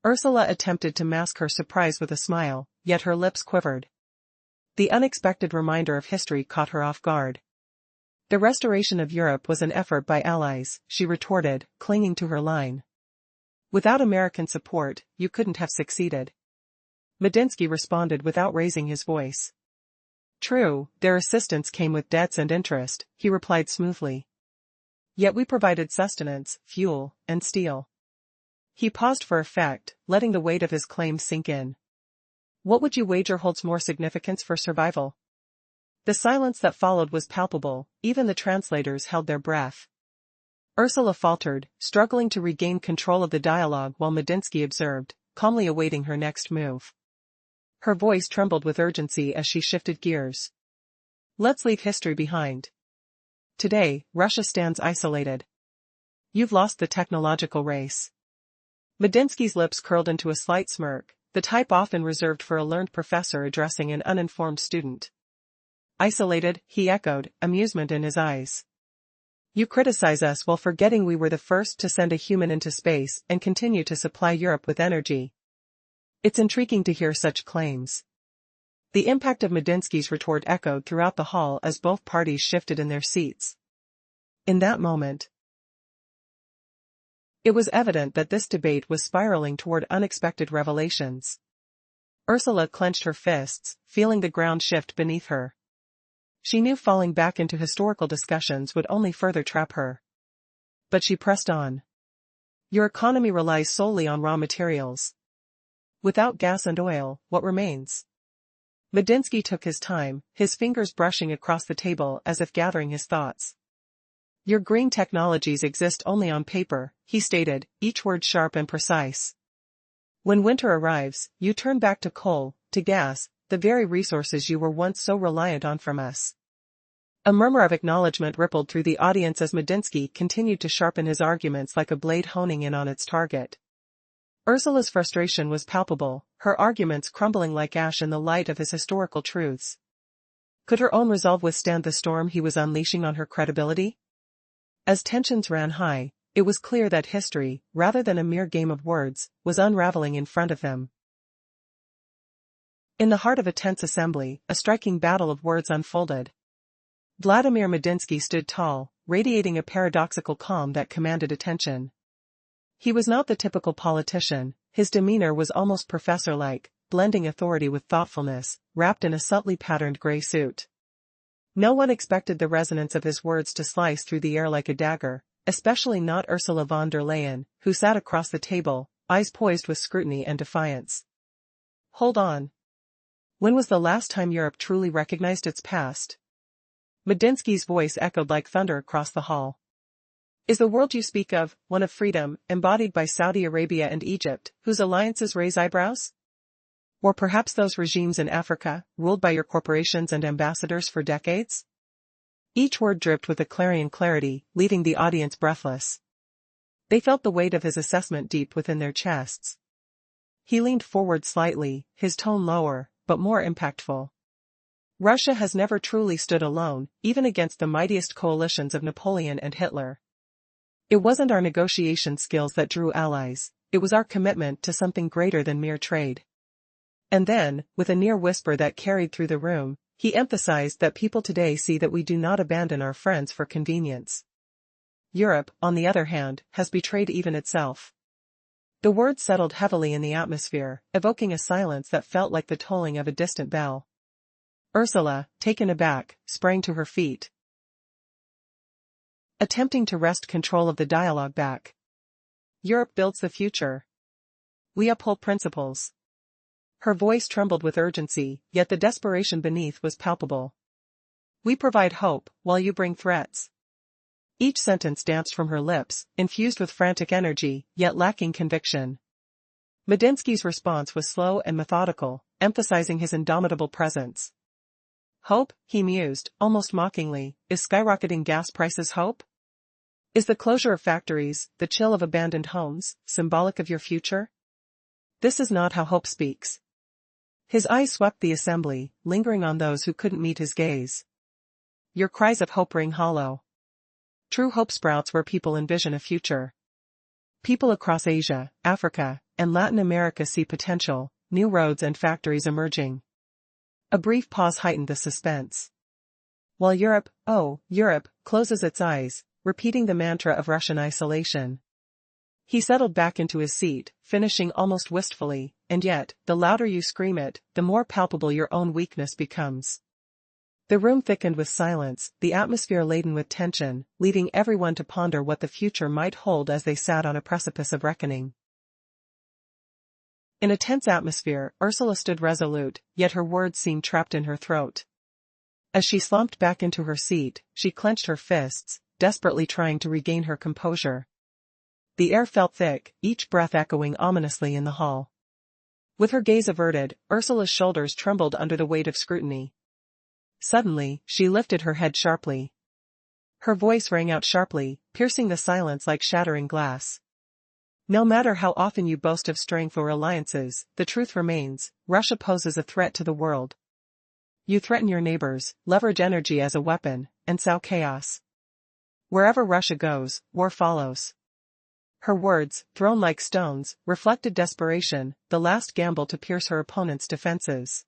A: Ursula attempted to mask her surprise with a smile, yet her lips quivered. The unexpected reminder of history caught her off guard. "The restoration of Europe was an effort by allies," she retorted, clinging to her line. "Without American support, you couldn't have succeeded." Medinsky responded without raising his voice. "True, their assistance came with debts and interest," he replied smoothly. "Yet we provided sustenance, fuel, and steel." He paused for effect, letting the weight of his claim sink in. "What would you wager holds more significance for survival?" The silence that followed was palpable, even the translators held their breath. Ursula faltered, struggling to regain control of the dialogue while Medinsky observed, calmly awaiting her next move. Her voice trembled with urgency as she shifted gears. "Let's leave history behind. Today, Russia stands isolated. You've lost the technological race." Medinsky's lips curled into a slight smirk, the type often reserved for a learned professor addressing an uninformed student. "Isolated," he echoed, amusement in his eyes. "You criticize us while forgetting we were the first to send a human into space and continue to supply Europe with energy. It's intriguing to hear such claims." The impact of Medinsky's retort echoed throughout the hall as both parties shifted in their seats. In that moment, it was evident that this debate was spiraling toward unexpected revelations. Ursula clenched her fists, feeling the ground shift beneath her. She knew falling back into historical discussions would only further trap her. But she pressed on. "Your economy relies solely on raw materials. Without gas and oil, what remains?" Medinsky took his time, his fingers brushing across the table as if gathering his thoughts. "Your green technologies exist only on paper," he stated, each word sharp and precise. "When winter arrives, you turn back to coal, to gas, the very resources you were once so reliant on from us. A murmur of acknowledgement rippled through the audience as Medinsky continued to sharpen his arguments like a blade honing in on its target. Ursula's frustration was palpable, her arguments crumbling like ash in the light of his historical truths. Could her own resolve withstand the storm he was unleashing on her credibility? As tensions ran high, it was clear that history, rather than a mere game of words, was unraveling in front of them. In the heart of a tense assembly, a striking battle of words unfolded. Vladimir Medinsky stood tall, radiating a paradoxical calm that commanded attention. He was not the typical politician, his demeanor was almost professor-like, blending authority with thoughtfulness, wrapped in a subtly patterned gray suit. No one expected the resonance of his words to slice through the air like a dagger, especially not Ursula von der Leyen, who sat across the table, eyes poised with scrutiny and defiance. Hold on. When was the last time Europe truly recognized its past? Medinsky's voice echoed like thunder across the hall. Is the world you speak of, one of freedom, embodied by Saudi Arabia and Egypt, whose alliances raise eyebrows? Or perhaps those regimes in Africa, ruled by your corporations and ambassadors for decades? Each word dripped with a clarion clarity, leaving the audience breathless. They felt the weight of his assessment deep within their chests. He leaned forward slightly, his tone lower, but more impactful. Russia has never truly stood alone, even against the mightiest coalitions of Napoleon and Hitler. It wasn't our negotiation skills that drew allies, it was our commitment to something greater than mere trade. And then, with a near whisper that carried through the room, he emphasized that people today see that we do not abandon our friends for convenience. Europe, on the other hand, has betrayed even itself. The words settled heavily in the atmosphere, evoking a silence that felt like the tolling of a distant bell. Ursula, taken aback, sprang to her feet, attempting to wrest control of the dialogue back. Europe builds the future. We uphold principles. Her voice trembled with urgency, yet the desperation beneath was palpable. We provide hope, while you bring threats. Each sentence danced from her lips, infused with frantic energy, yet lacking conviction. Medinsky's response was slow and methodical, emphasizing his indomitable presence. Hope, he mused, almost mockingly, is skyrocketing gas prices hope? Is the closure of factories, the chill of abandoned homes, symbolic of your future? This is not how hope speaks. His eyes swept the assembly, lingering on those who couldn't meet his gaze. Your cries of hope ring hollow. True hope sprouts where people envision a future. People across Asia, Africa, and Latin America see potential, new roads and factories emerging. A brief pause heightened the suspense. While Europe, closes its eyes, repeating the mantra of Russian isolation. He settled back into his seat, finishing almost wistfully, and yet, the louder you scream it, the more palpable your own weakness becomes. The room thickened with silence, the atmosphere laden with tension, leaving everyone to ponder what the future might hold as they sat on a precipice of reckoning. In a tense atmosphere, Ursula stood resolute, yet her words seemed trapped in her throat. As she slumped back into her seat, she clenched her fists, desperately trying to regain her composure. The air felt thick, each breath echoing ominously in the hall. With her gaze averted, Ursula's shoulders trembled under the weight of scrutiny. Suddenly, she lifted her head sharply. Her voice rang out sharply, piercing the silence like shattering glass. No matter how often you boast of strength or alliances, the truth remains, Russia poses a threat to the world. You threaten your neighbors, leverage energy as a weapon, and sow chaos. Wherever Russia goes, war follows. Her words, thrown like stones, reflected desperation, the last gamble to pierce her opponent's defenses.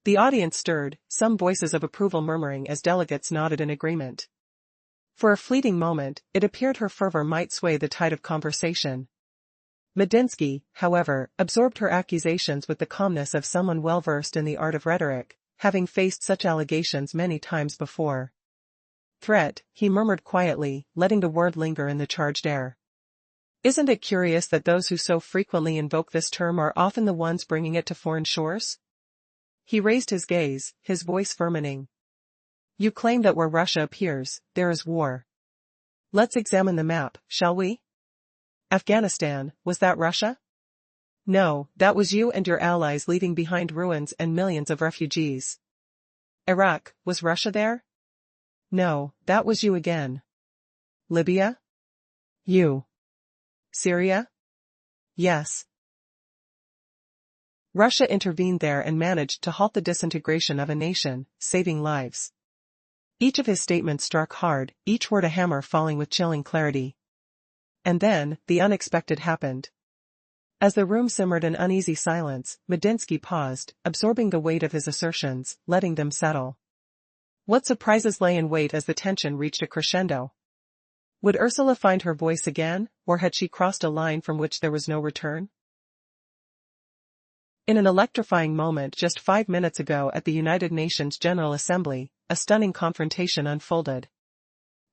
A: The audience stirred, some voices of approval murmuring as delegates nodded in agreement. For a fleeting moment, it appeared her fervor might sway the tide of conversation. Medinsky, however, absorbed her accusations with the calmness of someone well-versed in the art of rhetoric, having faced such allegations many times before. Threat, he murmured quietly, letting the word linger in the charged air. Isn't it curious that those who so frequently invoke this term are often the ones bringing it to foreign shores? He raised his gaze, his voice firming. You claim that where Russia appears, there is war. Let's examine the map, shall we? Afghanistan, was that Russia? No, that was you and your allies leaving behind ruins and millions of refugees. Iraq, was Russia there? No, that was you again. Libya? You. Syria? Yes. Russia intervened there and managed to halt the disintegration of a nation, saving lives. Each of his statements struck hard, each word a hammer falling with chilling clarity. And then, the unexpected happened. As the room simmered in uneasy silence, Medinsky paused, absorbing the weight of his assertions, letting them settle. What surprises lay in wait as the tension reached a crescendo? Would Ursula find her voice again, or had she crossed a line from which there was no return? In an electrifying moment just 5 minutes ago at the United Nations General Assembly, a stunning confrontation unfolded.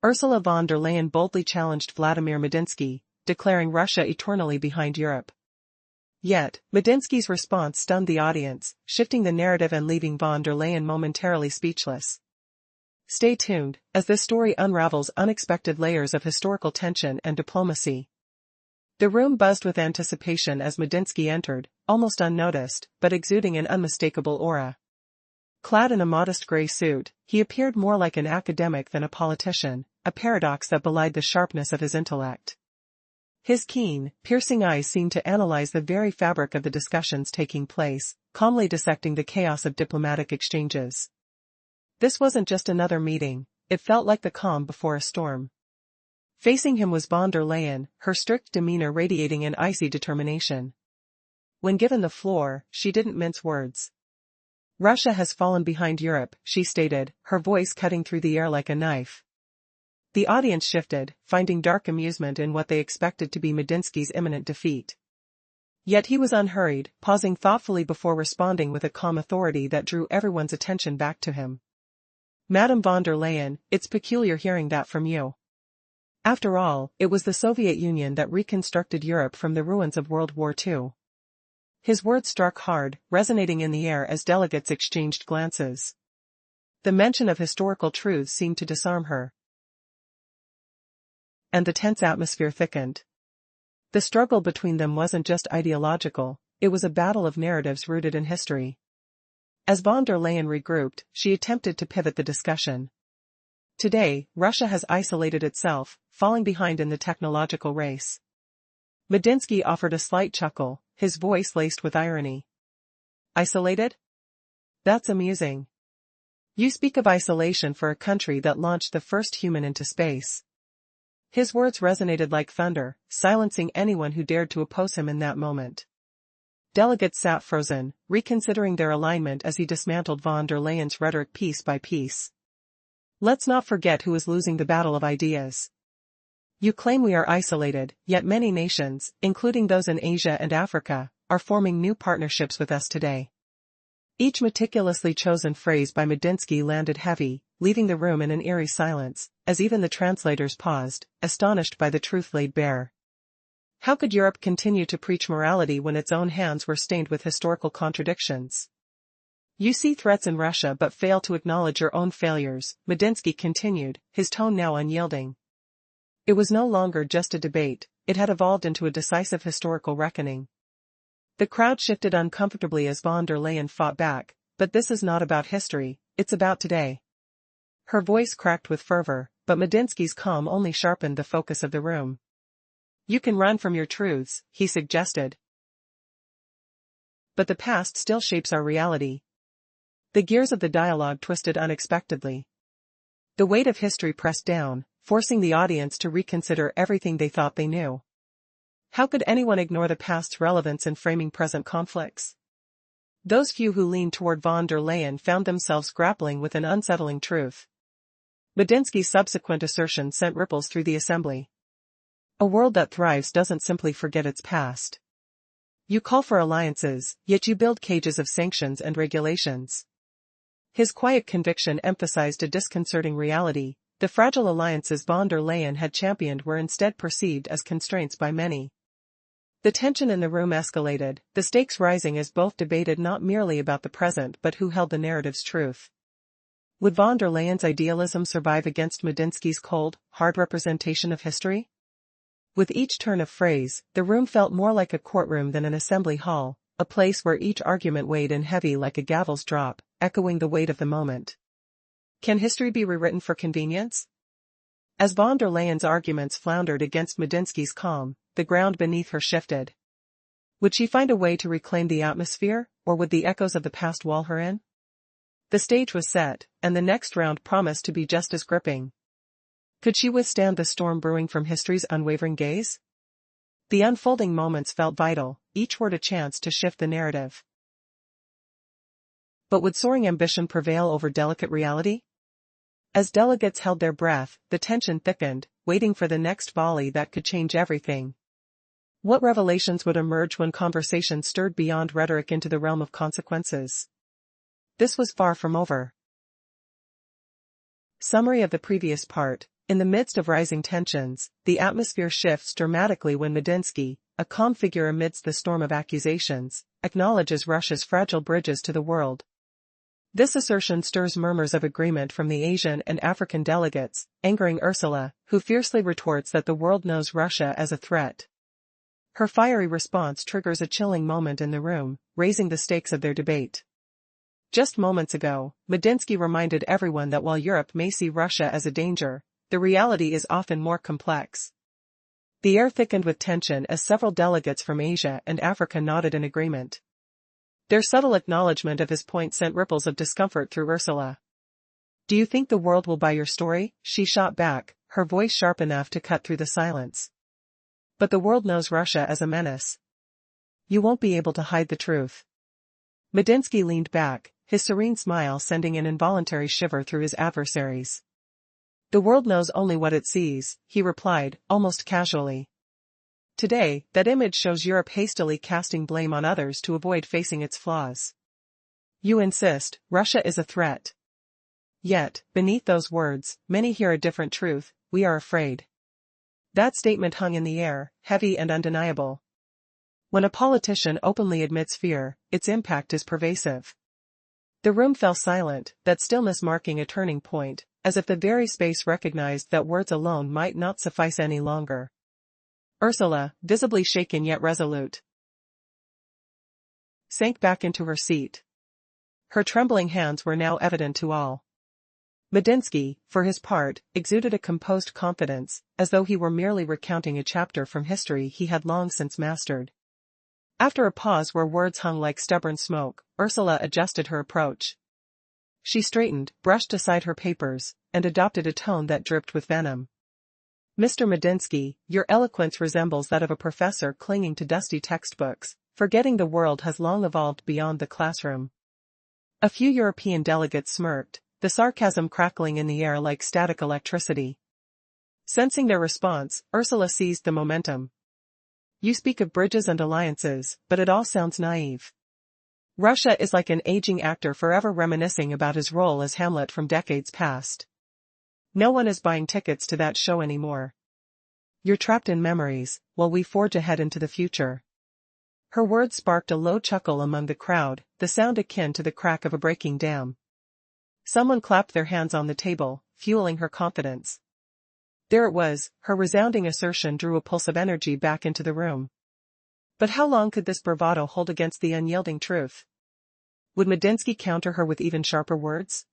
A: Ursula von der Leyen boldly challenged Vladimir Medinsky, declaring Russia eternally behind Europe. Yet, Medinsky's response stunned the audience, shifting the narrative and leaving von der Leyen momentarily speechless. Stay tuned, as this story unravels unexpected layers of historical tension and diplomacy. The room buzzed with anticipation as Medinsky entered, almost unnoticed, but exuding an unmistakable aura. Clad in a modest gray suit, he appeared more like an academic than a politician, a paradox that belied the sharpness of his intellect. His keen, piercing eyes seemed to analyze the very fabric of the discussions taking place, calmly dissecting the chaos of diplomatic exchanges. This wasn't just another meeting, it felt like the calm before a storm. Facing him was von der Leyen, her strict demeanor radiating an icy determination. When given the floor, she didn't mince words. Russia has fallen behind Europe, she stated, her voice cutting through the air like a knife. The audience shifted, finding dark amusement in what they expected to be Medinsky's imminent defeat. Yet he was unhurried, pausing thoughtfully before responding with a calm authority that drew everyone's attention back to him. Madame von der Leyen, it's peculiar hearing that from you. After all, it was the Soviet Union that reconstructed Europe from the ruins of World War II. His words struck hard, resonating in the air as delegates exchanged glances. The mention of historical truths seemed to disarm her. And the tense atmosphere thickened. The struggle between them wasn't just ideological, it was a battle of narratives rooted in history. As von der Leyen regrouped, she attempted to pivot the discussion. Today, Russia has isolated itself, falling behind in the technological race. Medinsky offered a slight chuckle, his voice laced with irony. Isolated? That's amusing. You speak of isolation for a country that launched the first human into space. His words resonated like thunder, silencing anyone who dared to oppose him in that moment. Delegates sat frozen, reconsidering their alignment as he dismantled von der Leyen's rhetoric piece by piece. Let's not forget who is losing the battle of ideas. You claim we are isolated, yet many nations, including those in Asia and Africa, are forming new partnerships with us today. Each meticulously chosen phrase by Medinsky landed heavy, leaving the room in an eerie silence, as even the translators paused, astonished by the truth laid bare. How could Europe continue to preach morality when its own hands were stained with historical contradictions? You see threats in Russia but fail to acknowledge your own failures, Medinsky continued, his tone now unyielding. It was no longer just a debate, it had evolved into a decisive historical reckoning. The crowd shifted uncomfortably as von der Leyen fought back, but this is not about history, it's about today. Her voice cracked with fervor, but Medinsky's calm only sharpened the focus of the room. You can run from your truths, he suggested. But the past still shapes our reality. The gears of the dialogue twisted unexpectedly. The weight of history pressed down, forcing the audience to reconsider everything they thought they knew. How could anyone ignore the past's relevance in framing present conflicts? Those few who leaned toward von der Leyen found themselves grappling with an unsettling truth. Medinsky's subsequent assertion sent ripples through the assembly. A world that thrives doesn't simply forget its past. You call for alliances, yet you build cages of sanctions and regulations. His quiet conviction emphasized a disconcerting reality. The fragile alliances von der Leyen had championed were instead perceived as constraints by many. The tension in the room escalated, the stakes rising as both debated not merely about the present but who held the narrative's truth. Would von der Leyen's idealism survive against Medinsky's cold, hard representation of history? With each turn of phrase, the room felt more like a courtroom than an assembly hall, a place where each argument weighed in heavy like a gavel's drop, echoing the weight of the moment. Can history be rewritten for convenience? As von der Leyen's arguments floundered against Medinsky's calm, the ground beneath her shifted. Would she find a way to reclaim the atmosphere, or would the echoes of the past wall her in? The stage was set, and the next round promised to be just as gripping. Could she withstand the storm brewing from history's unwavering gaze? The unfolding moments felt vital, each word a chance to shift the narrative. But would soaring ambition prevail over delicate reality? As delegates held their breath, the tension thickened, waiting for the next volley that could change everything. What revelations would emerge when conversation stirred beyond rhetoric into the realm of consequences? This was far from over. Summary of the previous part. In the midst of rising tensions, the atmosphere shifts dramatically when Medinsky, a calm figure amidst the storm of accusations, acknowledges Russia's fragile bridges to the world. This assertion stirs murmurs of agreement from the Asian and African delegates, angering Ursula, who fiercely retorts that the world knows Russia as a threat. Her fiery response triggers a chilling moment in the room, raising the stakes of their debate. Just moments ago, Medinsky reminded everyone that while Europe may see Russia as a danger, the reality is often more complex. The air thickened with tension as several delegates from Asia and Africa nodded in agreement. Their subtle acknowledgement of his point sent ripples of discomfort through Ursula. "Do you think the world will buy your story?" she shot back, her voice sharp enough to cut through the silence. "But the world knows Russia as a menace. You won't be able to hide the truth." Medinsky leaned back, his serene smile sending an involuntary shiver through his adversaries. "The world knows only what it sees," he replied, almost casually. Today, that image shows Europe hastily casting blame on others to avoid facing its flaws. You insist, Russia is a threat. Yet, beneath those words, many hear a different truth: we are afraid. That statement hung in the air, heavy and undeniable. When a politician openly admits fear, its impact is pervasive. The room fell silent, that stillness marking a turning point, as if the very space recognized that words alone might not suffice any longer. Ursula, visibly shaken yet resolute, sank back into her seat. Her trembling hands were now evident to all. Medinsky, for his part, exuded a composed confidence, as though he were merely recounting a chapter from history he had long since mastered. After a pause where words hung like stubborn smoke, Ursula adjusted her approach. She straightened, brushed aside her papers, and adopted a tone that dripped with venom. "Mr. Medinsky, your eloquence resembles that of a professor clinging to dusty textbooks, forgetting the world has long evolved beyond the classroom." A few European delegates smirked, the sarcasm crackling in the air like static electricity. Sensing their response, Ursula seized the momentum. "You speak of bridges and alliances, but it all sounds naive. Russia is like an aging actor forever reminiscing about his role as Hamlet from decades past. No one is buying tickets to that show anymore. You're trapped in memories, while we forge ahead into the future." Her words sparked a low chuckle among the crowd, the sound akin to the crack of a breaking dam. Someone clapped their hands on the table, fueling her confidence. There it was, her resounding assertion drew a pulse of energy back into the room. But how long could this bravado hold against the unyielding truth? Would Medinsky counter her with even sharper words?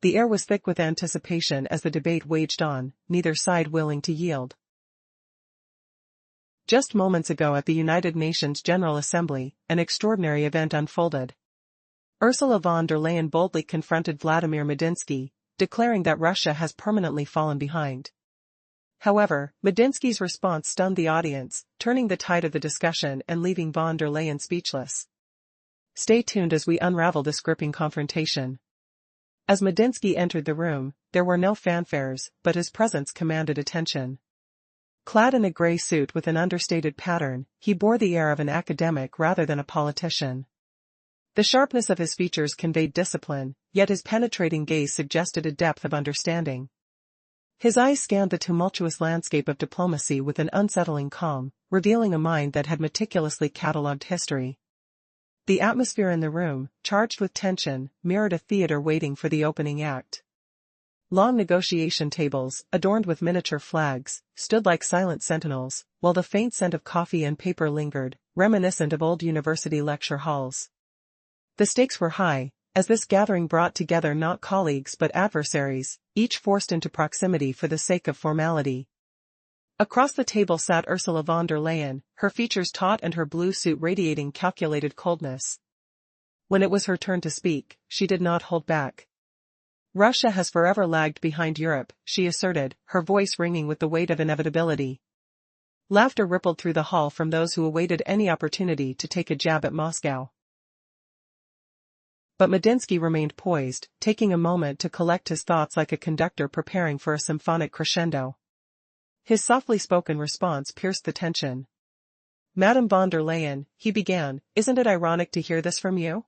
A: The air was thick with anticipation as the debate waged on, neither side willing to yield. Just moments ago at the United Nations General Assembly, an extraordinary event unfolded. Ursula von der Leyen boldly confronted Vladimir Medinsky, declaring that Russia has permanently fallen behind. However, Medinsky's response stunned the audience, turning the tide of the discussion and leaving von der Leyen speechless. Stay tuned as we unravel this gripping confrontation. As Medinsky entered the room, there were no fanfares, but his presence commanded attention. Clad in a gray suit with an understated pattern, he bore the air of an academic rather than a politician. The sharpness of his features conveyed discipline, yet his penetrating gaze suggested a depth of understanding. His eyes scanned the tumultuous landscape of diplomacy with an unsettling calm, revealing a mind that had meticulously catalogued history. The atmosphere in the room, charged with tension, mirrored a theater waiting for the opening act. Long negotiation tables, adorned with miniature flags, stood like silent sentinels, while the faint scent of coffee and paper lingered, reminiscent of old university lecture halls. The stakes were high, as this gathering brought together not colleagues but adversaries, each forced into proximity for the sake of formality. Across the table sat Ursula von der Leyen, her features taut and her blue suit radiating calculated coldness. When it was her turn to speak, she did not hold back. Russia has forever lagged behind Europe, she asserted, her voice ringing with the weight of inevitability. Laughter rippled through the hall from those who awaited any opportunity to take a jab at Moscow. But Medinsky remained poised, taking a moment to collect his thoughts like a conductor preparing for a symphonic crescendo. His softly spoken response pierced the tension. "Madame von der Leyen," he began, "isn't it ironic to hear this from you?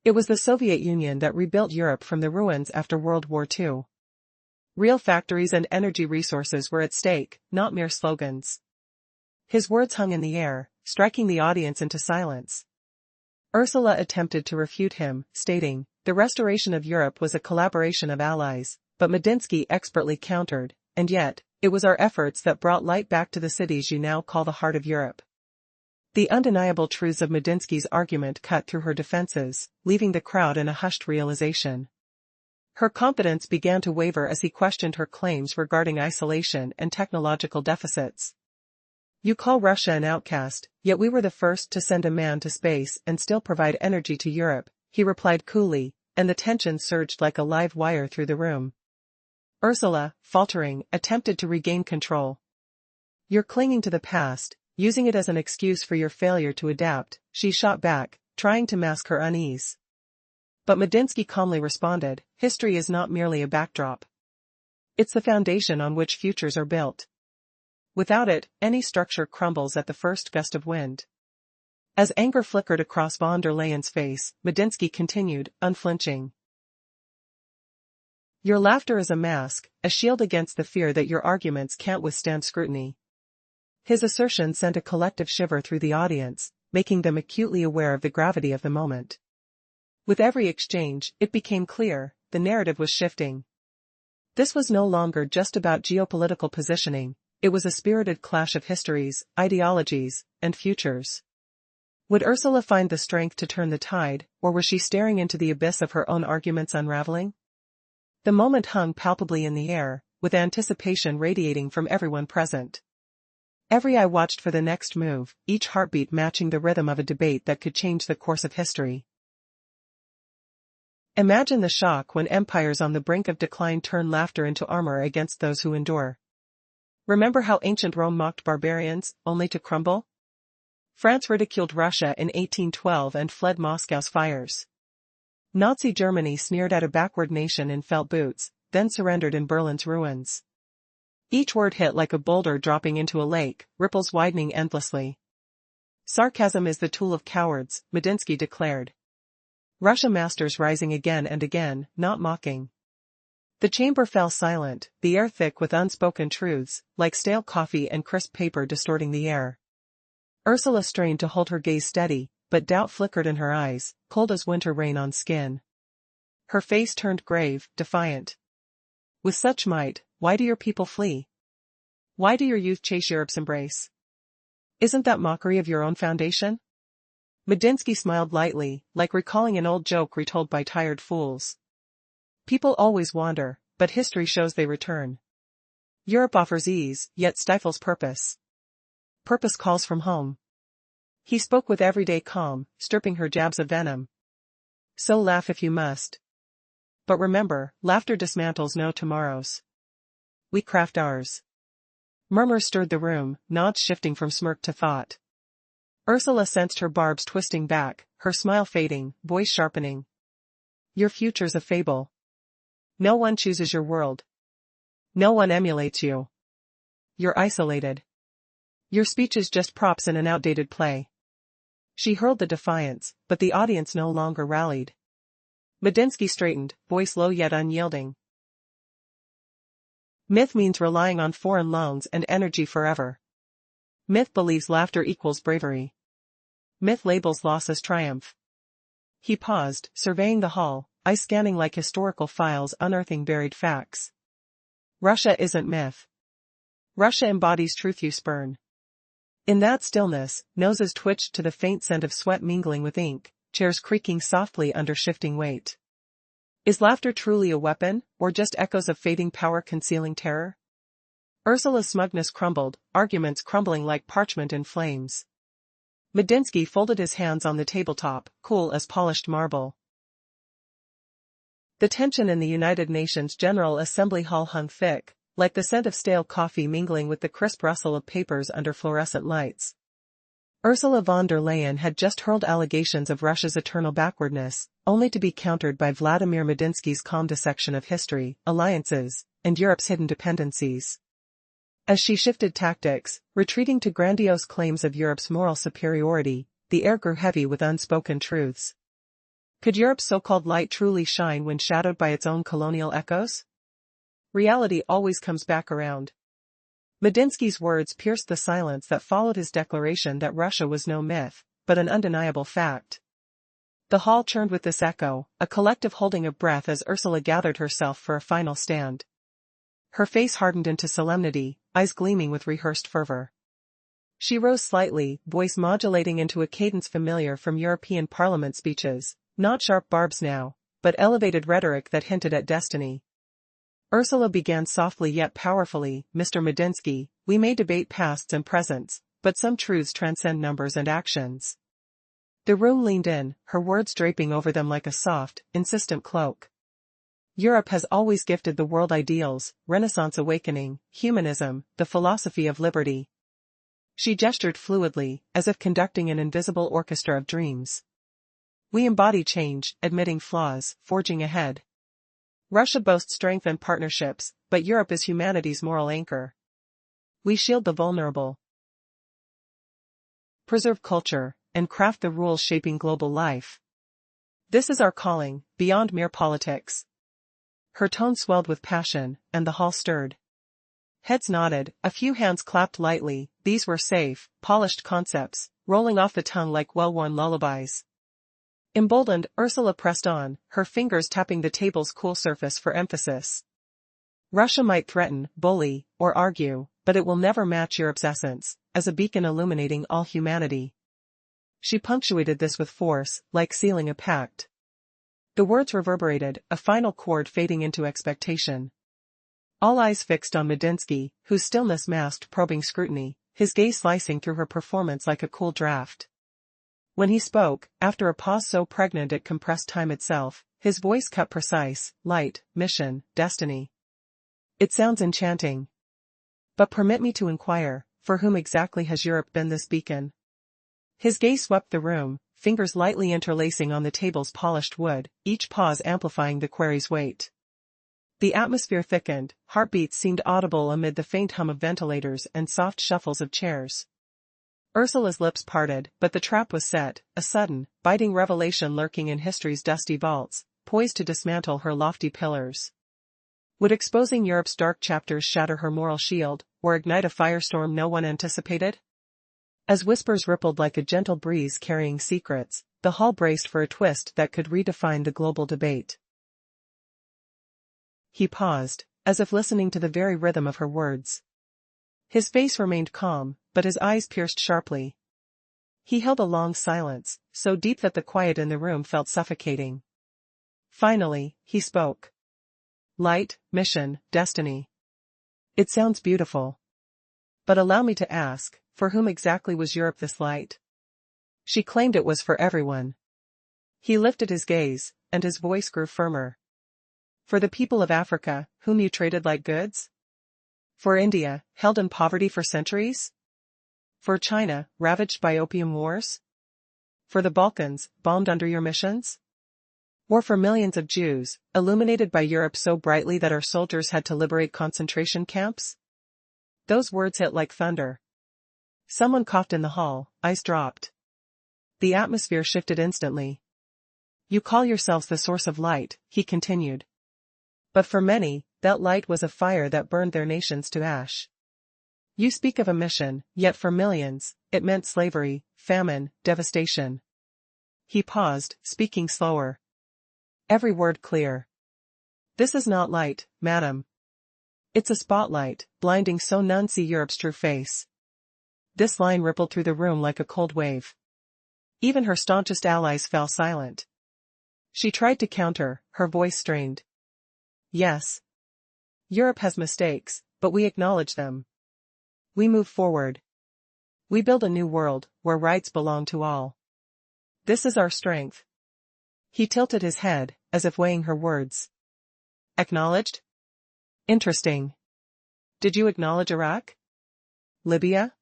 A: It was the Soviet Union that rebuilt Europe from the ruins after World War II. Real factories and energy resources were at stake, not mere slogans." His words hung in the air, striking the audience into silence. Ursula attempted to refute him, stating, "The restoration of Europe was a collaboration of allies," but Medinsky expertly countered, "And yet, it was our efforts that brought light back to the cities you now call the heart of Europe." The undeniable truths of Medinsky's argument cut through her defenses, leaving the crowd in a hushed realization. Her confidence began to waver as he questioned her claims regarding isolation and technological deficits. "You call Russia an outcast, yet we were the first to send a man to space and still provide energy to Europe," he replied coolly, and the tension surged like a live wire through the room. Ursula, faltering, attempted to regain control. "You're clinging to the past, using it as an excuse for your failure to adapt," she shot back, trying to mask her unease. But Medinsky calmly responded, "History is not merely a backdrop. It's the foundation on which futures are built. Without it, any structure crumbles at the first gust of wind." As anger flickered across von der Leyen's face, Medinsky continued, unflinching. "Your laughter is a mask, a shield against the fear that your arguments can't withstand scrutiny." His assertion sent a collective shiver through the audience, making them acutely aware of the gravity of the moment. With every exchange, it became clear, the narrative was shifting. This was no longer just about geopolitical positioning, it was a spirited clash of histories, ideologies, and futures. Would Ursula find the strength to turn the tide, or was she staring into the abyss of her own arguments unraveling? The moment hung palpably in the air, with anticipation radiating from everyone present. Every eye watched for the next move, each heartbeat matching the rhythm of a debate that could change the course of history. Imagine the shock when empires on the brink of decline turn laughter into armor against those who endure. Remember how ancient Rome mocked barbarians, only to crumble? France ridiculed Russia in 1812 and fled Moscow's fires. Nazi Germany sneered at a backward nation in felt boots, then surrendered in Berlin's ruins. Each word hit like a boulder dropping into a lake, ripples widening endlessly. "Sarcasm is the tool of cowards," Medinsky declared. "Russia masters rising again and again, not mocking." The chamber fell silent, the air thick with unspoken truths, like stale coffee and crisp paper distorting the air. Ursula strained to hold her gaze steady, but doubt flickered in her eyes, cold as winter rain on skin. Her face turned grave, defiant. "With such might, why do your people flee? Why do your youth chase Europe's embrace? Isn't that mockery of your own foundation?" Medinsky smiled lightly, like recalling an old joke retold by tired fools. "People always wander, but history shows they return. Europe offers ease, yet stifles purpose. Purpose calls from home." He spoke with everyday calm, stripping her jabs of venom. "So laugh if you must. But remember, laughter dismantles no tomorrows. We craft ours." Murmurs stirred the room, nods shifting from smirk to thought. Ursula sensed her barbs twisting back, her smile fading, voice sharpening. "Your future's a fable. No one chooses your world. No one emulates you. You're isolated. Your speech is just props in an outdated play." She hurled the defiance, but the audience no longer rallied. Medinsky straightened, voice low yet unyielding. "Myth means relying on foreign loans and energy forever. Myth believes laughter equals bravery. Myth labels loss as triumph." He paused, surveying the hall, eyes scanning like historical files unearthing buried facts. Russia isn't myth. Russia embodies truth you spurn. In that stillness, noses twitched to the faint scent of sweat mingling with ink, chairs creaking softly under shifting weight. Is laughter truly a weapon, or just echoes of fading power concealing terror? Ursula's smugness crumbled, arguments crumbling like parchment in flames. Medinsky folded his hands on the tabletop, cool as polished marble. The tension in the United Nations General Assembly Hall hung thick, like the scent of stale coffee mingling with the crisp rustle of papers under fluorescent lights. Ursula von der Leyen had just hurled allegations of Russia's eternal backwardness, only to be countered by Vladimir Medinsky's calm dissection of history, alliances, and Europe's hidden dependencies. As she shifted tactics, retreating to grandiose claims of Europe's moral superiority, the air grew heavy with unspoken truths. Could Europe's so-called light truly shine when shadowed by its own colonial echoes? Reality always comes back around. Medinsky's words pierced the silence that followed his declaration that Russia was no myth, but an undeniable fact. The hall churned with this echo, a collective holding of breath as Ursula gathered herself for a final stand. Her face hardened into solemnity, eyes gleaming with rehearsed fervor. She rose slightly, voice modulating into a cadence familiar from European Parliament speeches, not sharp barbs now, but elevated rhetoric that hinted at destiny. Ursula began softly yet powerfully, Mr. Medinsky, we may debate pasts and presents, but some truths transcend numbers and actions. The room leaned in, her words draping over them like a soft, insistent cloak. Europe has always gifted the world ideals, Renaissance awakening, humanism, the philosophy of liberty. She gestured fluidly, as if conducting an invisible orchestra of dreams. We embody change, admitting flaws, forging ahead. Russia boasts strength and partnerships, but Europe is humanity's moral anchor. We shield the vulnerable, preserve culture, and craft the rules shaping global life. This is our calling, beyond mere politics. Her tone swelled with passion, and the hall stirred. Heads nodded, a few hands clapped lightly, these were safe, polished concepts, rolling off the tongue like well-worn lullabies. Emboldened, Ursula pressed on, her fingers tapping the table's cool surface for emphasis. Russia might threaten, bully, or argue, but it will never match Europe's essence, as a beacon illuminating all humanity. She punctuated this with force, like sealing a pact. The words reverberated, a final chord fading into expectation. All eyes fixed on Medinsky, whose stillness masked probing scrutiny, his gaze slicing through her performance like a cool draft. When he spoke, after a pause so pregnant it compressed time itself, his voice cut precise, light, mission, destiny. It sounds enchanting. But permit me to inquire, for whom exactly has Europe been this beacon? His gaze swept the room, fingers lightly interlacing on the table's polished wood, each pause amplifying the query's weight. The atmosphere thickened, heartbeats seemed audible amid the faint hum of ventilators and soft shuffles of chairs. Ursula's lips parted, but the trap was set, a sudden, biting revelation lurking in history's dusty vaults, poised to dismantle her lofty pillars. Would exposing Europe's dark chapters shatter her moral shield, or ignite a firestorm no one anticipated? As whispers rippled like a gentle breeze carrying secrets, the hall braced for a twist that could redefine the global debate. He paused, as if listening to the very rhythm of her words. His face remained calm, but his eyes pierced sharply. He held a long silence, so deep that the quiet in the room felt suffocating. Finally, he spoke. Light, mission, destiny. It sounds beautiful. But allow me to ask, for whom exactly was Europe this light? She claimed it was for everyone. He lifted his gaze, and his voice grew firmer. For the people of Africa, whom you traded like goods? For India, held in poverty for centuries? For China, ravaged by opium wars? For the Balkans, bombed under your missions? Or for millions of Jews, illuminated by Europe so brightly that our soldiers had to liberate concentration camps? Those words hit like thunder. Someone coughed in the hall, eyes dropped. The atmosphere shifted instantly. You call yourselves the source of light, he continued. But for many, that light was a fire that burned their nations to ash. You speak of a mission, yet for millions, it meant slavery, famine, devastation. He paused, speaking slower. every word clear. This is not light, madam. It's a spotlight, blinding so none see Europe's true face. This line rippled through the room like a cold wave. Even her staunchest allies fell silent. She tried to counter, her voice strained. Yes. Europe has mistakes, but we acknowledge them. We move forward. We build a new world, where rights belong to all. This is our strength. He tilted his head, as if weighing her words. Acknowledged? Interesting. Did you acknowledge Iraq? Libya?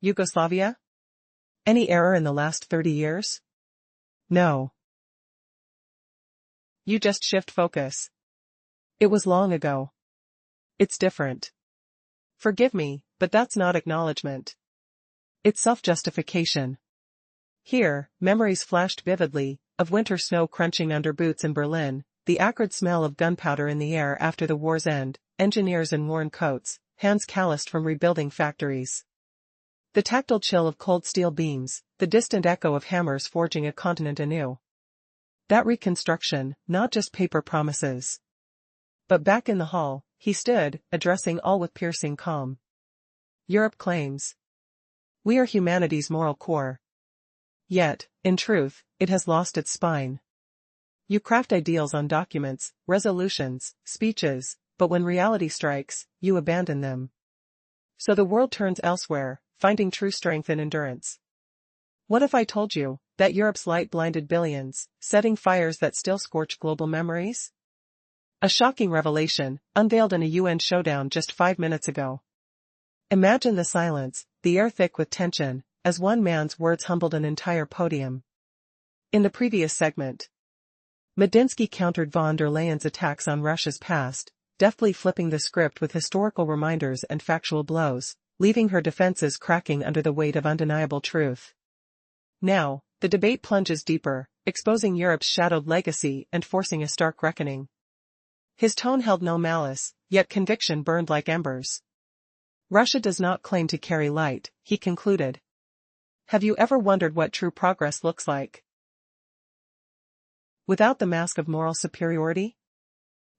A: Yugoslavia? Any error in the last 30 years? No. You just shift focus. It was long ago. It's different. Forgive me, but that's not acknowledgement. It's self-justification. Here, memories flashed vividly, of winter snow crunching under boots in Berlin, the acrid smell of gunpowder in the air after the war's end, engineers in worn coats, hands calloused from rebuilding factories. The tactile chill of cold steel beams, the distant echo of hammers forging a continent anew. That reconstruction, not just paper promises. But back in the hall, he stood, addressing all with piercing calm. Europe claims. We are humanity's moral core. Yet, in truth, it has lost its spine. You craft ideals on documents, resolutions, speeches, but when reality strikes, you abandon them. So the world turns elsewhere, finding true strength in endurance. What if I told you that Europe's light blinded billions, setting fires that still scorch global memories? A shocking revelation, unveiled in a UN showdown just 5 minutes ago. Imagine the silence, the air thick with tension, as one man's words humbled an entire podium. In the previous segment, Medinsky countered von der Leyen's attacks on Russia's past, deftly flipping the script with historical reminders and factual blows, leaving her defenses cracking under the weight of undeniable truth. Now, the debate plunges deeper, exposing Europe's shadowed legacy and forcing a stark reckoning. His tone held no malice, yet conviction burned like embers. Russia does not claim to carry light, he concluded. Have you ever wondered what true progress looks like? Without the mask of moral superiority?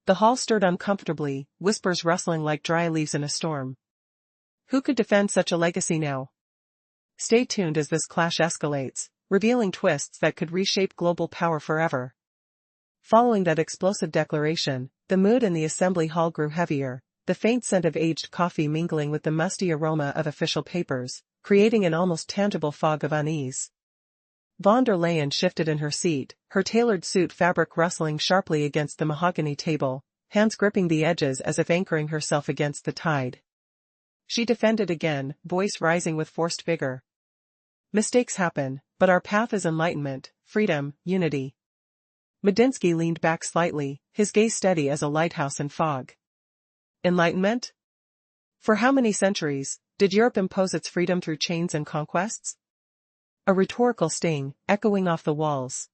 A: The hall stirred uncomfortably, whispers rustling like dry leaves in a storm. Who could defend such a legacy now? Stay tuned as this clash escalates, revealing twists that could reshape global power forever. Following that explosive declaration, the mood in the assembly hall grew heavier, the faint scent of aged coffee mingling with the musty aroma of official papers, creating an almost tangible fog of unease. Von der Leyen shifted in her seat, her tailored suit fabric rustling sharply against the mahogany table, hands gripping the edges as if anchoring herself against the tide. She defended again, voice rising with forced vigor. Mistakes happen, but our path is enlightenment, freedom, unity. Medinsky leaned back slightly, his gaze steady as a lighthouse in fog. Enlightenment? For how many centuries did Europe impose its freedom through chains and conquests? A rhetorical sting, echoing off the walls.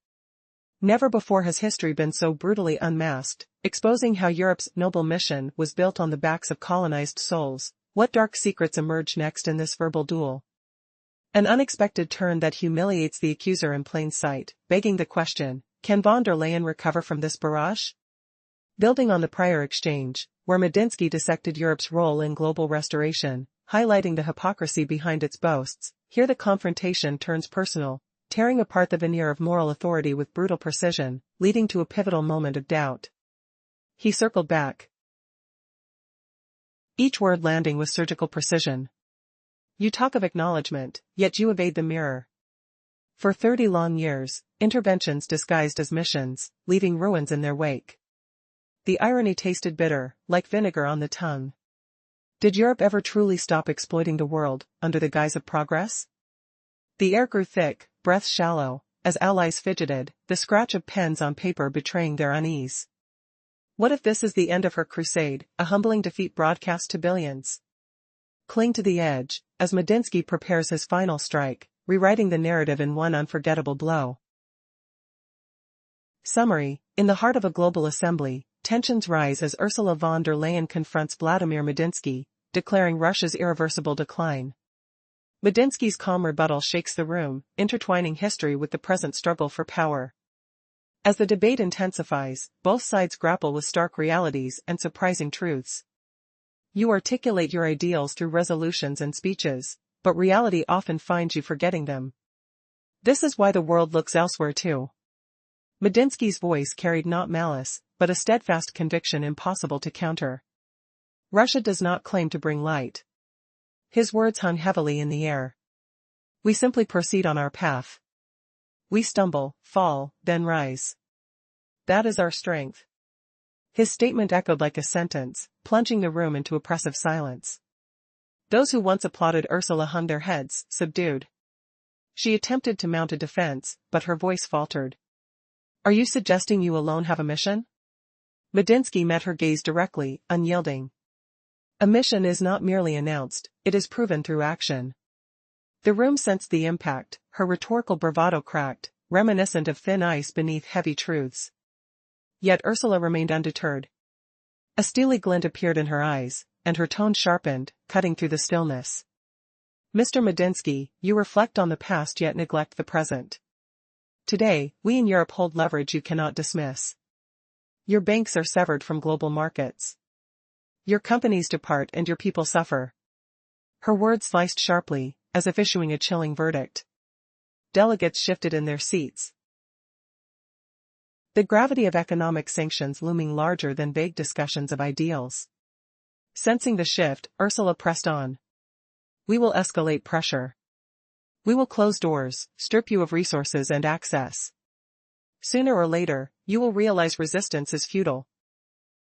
A: Never before has history been so brutally unmasked, exposing how Europe's noble mission was built on the backs of colonized souls. What dark secrets emerge next in this verbal duel? An unexpected turn that humiliates the accuser in plain sight, begging the question, can von der Leyen recover from this barrage? Building on the prior exchange, where Medinsky dissected Europe's role in global restoration, highlighting the hypocrisy behind its boasts, here the confrontation turns personal, tearing apart the veneer of moral authority with brutal precision, leading to a pivotal moment of doubt. He circled back, each word landing with surgical precision. You talk of acknowledgement, yet you evade the mirror. For 30 long years, interventions disguised as missions, leaving ruins in their wake. The irony tasted bitter, like vinegar on the tongue. Did Europe ever truly stop exploiting the world, under the guise of progress? The air grew thick, breaths shallow, as allies fidgeted, the scratch of pens on paper betraying their unease. What if this is the end of her crusade, a humbling defeat broadcast to billions? Cling to the edge, as Medinsky prepares his final strike, rewriting the narrative in one unforgettable blow. Summary: in the heart of a global assembly, tensions rise as Ursula von der Leyen confronts Vladimir Medinsky, declaring Russia's irreversible decline. Medinsky's calm rebuttal shakes the room, intertwining history with the present struggle for power. As the debate intensifies, both sides grapple with stark realities and surprising truths. You articulate your ideals through resolutions and speeches, but reality often finds you forgetting them. This is why the world looks elsewhere too. Medinsky's voice carried not malice, but a steadfast conviction impossible to counter. Russia does not claim to bring light. His words hung heavily in the air. We simply proceed on our path. We stumble, fall, then rise. That is our strength. His statement echoed like a sentence, plunging the room into oppressive silence. Those who once applauded Ursula hung their heads, subdued. She attempted to mount a defense, but her voice faltered. Are you suggesting you alone have a mission? Medinsky met her gaze directly, unyielding. A mission is not merely announced, it is proven through action. The room sensed the impact, her rhetorical bravado cracked, reminiscent of thin ice beneath heavy truths. Yet Ursula remained undeterred. A steely glint appeared in her eyes, and her tone sharpened, cutting through the stillness. Mr. Medinsky, you reflect on the past yet neglect the present. Today, we in Europe hold leverage you cannot dismiss. Your banks are severed from global markets. Your companies depart and your people suffer. Her words sliced sharply, as if issuing a chilling verdict. Delegates shifted in their seats. The gravity of economic sanctions looming larger than vague discussions of ideals. Sensing the shift, Ursula pressed on. We will escalate pressure. We will close doors, strip you of resources and access. Sooner or later, you will realize resistance is futile.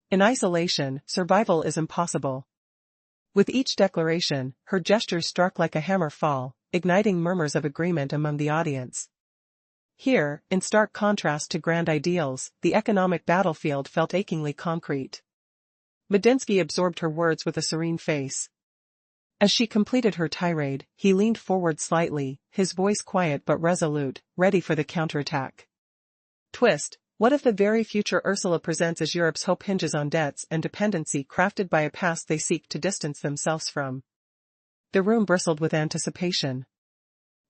A: In isolation, survival is impossible. With each declaration, her gestures struck like a hammer fall, igniting murmurs of agreement among the audience. Here, in stark contrast to grand ideals, the economic battlefield felt achingly concrete. Medinsky absorbed her words with a serene face. As she completed her tirade, he leaned forward slightly, his voice quiet but resolute, ready for the counterattack. Twist: what if the very future Ursula presents as Europe's hope hinges on debts and dependency crafted by a past they seek to distance themselves from? The room bristled with anticipation.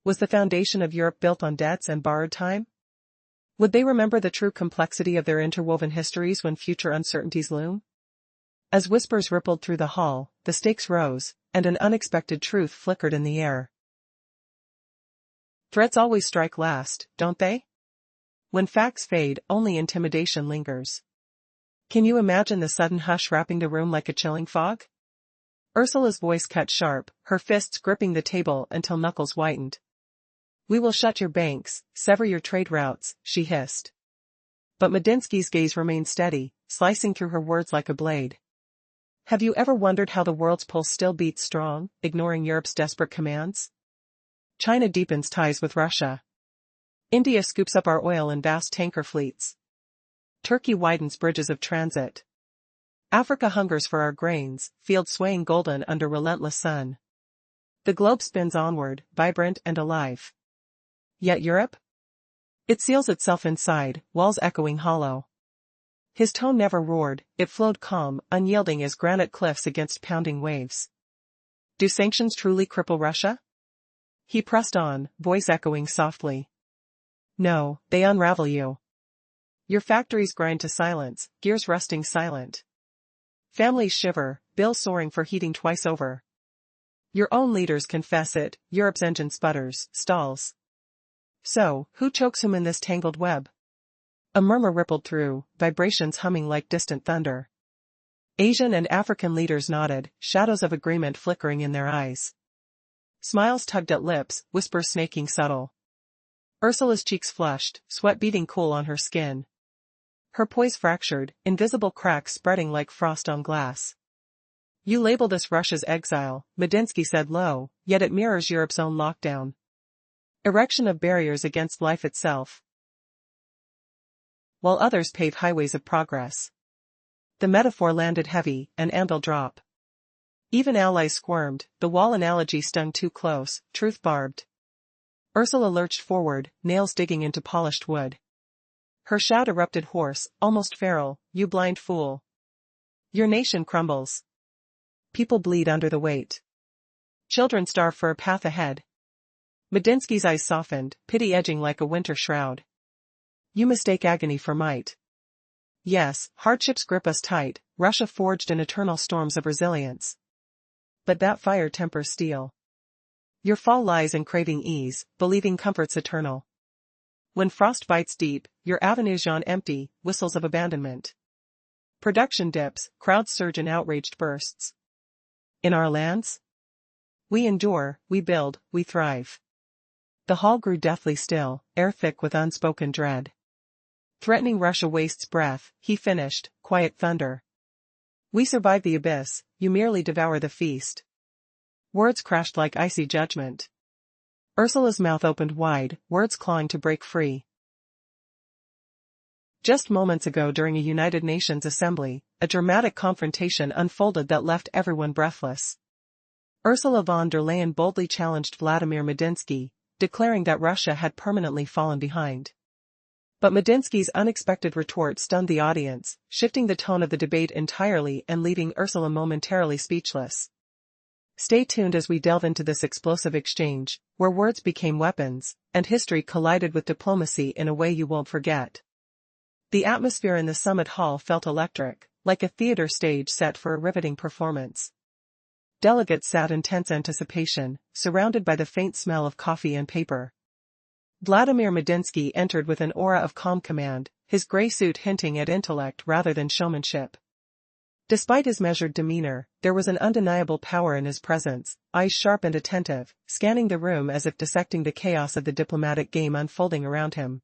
A: Was the foundation of Europe built on debts and borrowed time? Would they remember the true complexity of their interwoven histories when future uncertainties loom? As whispers rippled through the hall, the stakes rose, and an unexpected truth flickered in the air. Threats always strike last, don't they? When facts fade, only intimidation lingers. Can you imagine the sudden hush wrapping the room like a chilling fog? Ursula's voice cut sharp, her fists gripping the table until knuckles whitened. We will shut your banks, sever your trade routes, she hissed. But Medinsky's gaze remained steady, slicing through her words like a blade. Have you ever wondered how the world's pulse still beats strong, ignoring Europe's desperate commands? China deepens ties with Russia. India scoops up our oil in vast tanker fleets. Turkey widens bridges of transit. Africa hungers for our grains, fields swaying golden under relentless sun. The globe spins onward, vibrant and alive. Yet Europe? It seals itself inside, walls echoing hollow. His tone never roared, it flowed calm, unyielding as granite cliffs against pounding waves. Do sanctions truly cripple Russia? He pressed on, voice echoing softly. No, they unravel you. Your factories grind to silence, gears rusting silent. Families shiver, bills soaring for heating twice over. Your own leaders confess it, Europe's engine sputters, stalls. So, who chokes whom in this tangled web? A murmur rippled through, vibrations humming like distant thunder. Asian and African leaders nodded, shadows of agreement flickering in their eyes. Smiles tugged at lips, whispers snaking subtle. Ursula's cheeks flushed, sweat beading cool on her skin. Her poise fractured, invisible cracks spreading like frost on glass. You label this Russia's exile, Medinsky said low, yet it mirrors Europe's own lockdown. Erection of barriers against life itself. While others pave highways of progress. The metaphor landed heavy, an anvil drop. Even allies squirmed, the wall analogy stung too close, truth barbed. Ursula lurched forward, nails digging into polished wood. Her shout erupted hoarse, almost feral, you blind fool. Your nation crumbles. People bleed under the weight. Children starve for a path ahead. Medinsky's eyes softened, pity edging like a winter shroud. You mistake agony for might. Yes, hardships grip us tight, Russia forged in eternal storms of resilience. But that fire tempers steel. Your fall lies in craving ease, believing comfort's eternal. When frost bites deep, your avenues yawn empty, whistles of abandonment. Production dips, crowds surge in outraged bursts. In our lands? We endure, we build, we thrive. The hall grew deathly still, air thick with unspoken dread. Threatening Russia wastes breath, he finished, quiet thunder. We survive the abyss, you merely devour the feast. Words crashed like icy judgment. Ursula's mouth opened wide, words clawing to break free. Just moments ago during a United Nations assembly, a dramatic confrontation unfolded that left everyone breathless. Ursula von der Leyen boldly challenged Vladimir Medinsky, declaring that Russia had permanently fallen behind. But Medinsky's unexpected retort stunned the audience, shifting the tone of the debate entirely and leaving Ursula momentarily speechless. Stay tuned as we delve into this explosive exchange, where words became weapons, and history collided with diplomacy in a way you won't forget. The atmosphere in the summit hall felt electric, like a theater stage set for a riveting performance. Delegates sat in tense anticipation, surrounded by the faint smell of coffee and paper. Vladimir Medinsky entered with an aura of calm command, his gray suit hinting at intellect rather than showmanship. Despite his measured demeanor, there was an undeniable power in his presence, eyes sharp and attentive, scanning the room as if dissecting the chaos of the diplomatic game unfolding around him.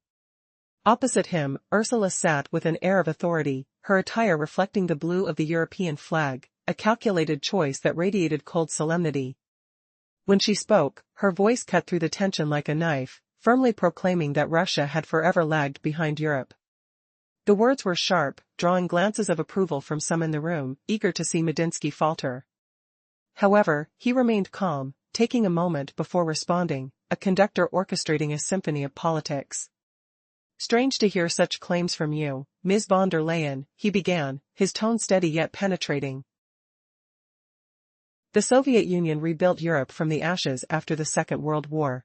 A: Opposite him, Ursula sat with an air of authority, her attire reflecting the blue of the European flag, a calculated choice that radiated cold solemnity. When she spoke, her voice cut through the tension like a knife, firmly proclaiming that Russia had forever lagged behind Europe. The words were sharp, drawing glances of approval from some in the room, eager to see Medinsky falter. However, he remained calm, taking a moment before responding, a conductor orchestrating a symphony of politics. Strange to hear such claims from you, Ms. von der Leyen, he began, his tone steady yet penetrating. The Soviet Union rebuilt Europe from the ashes after the Second World War.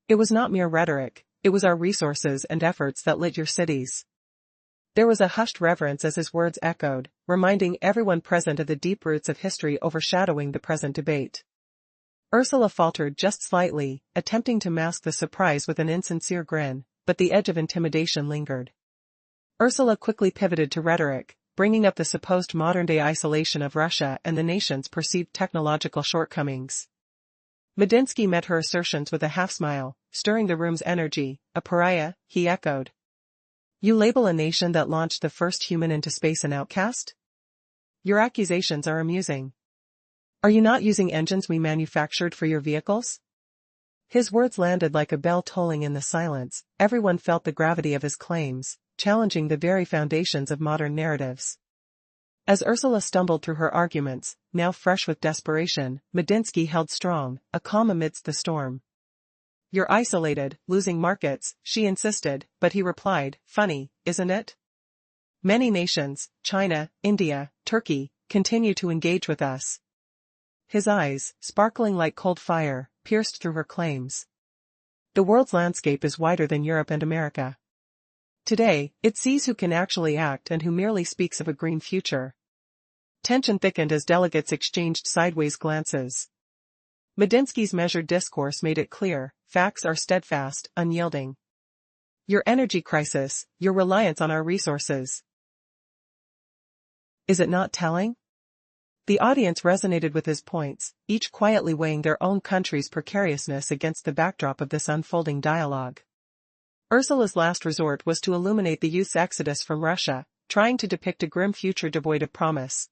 A: It was not mere rhetoric, it was our resources and efforts that lit your cities. There was a hushed reverence as his words echoed, reminding everyone present of the deep roots of history overshadowing the present debate. Ursula faltered just slightly, attempting to mask the surprise with an insincere grin, but the edge of intimidation lingered. Ursula quickly pivoted to rhetoric, bringing up the supposed modern-day isolation of Russia and the nation's perceived technological shortcomings. Medinsky met her assertions with a half-smile, stirring the room's energy. A pariah, he echoed. You label a nation that launched the first human into space an outcast? Your accusations are amusing. Are you not using engines we manufactured for your vehicles? His words landed like a bell tolling in the silence. Everyone felt the gravity of his claims, challenging the very foundations of modern narratives. As Ursula stumbled through her arguments, now fresh with desperation, Medinsky held strong, a calm amidst the storm. You're isolated, losing markets, she insisted, but he replied, funny, isn't it? Many nations, China, India, Turkey, continue to engage with us. His eyes, sparkling like cold fire, pierced through her claims. The world's landscape is wider than Europe and America. Today, it sees who can actually act and who merely speaks of a green future. Tension thickened as delegates exchanged sideways glances. Medinsky's measured discourse made it clear, facts are steadfast, unyielding. Your energy crisis, your reliance on our resources. Is it not telling? The audience resonated with his points, each quietly weighing their own country's precariousness against the backdrop of this unfolding dialogue. Ursula's last resort was to illuminate the youth's exodus from Russia, trying to depict a grim future devoid of promise.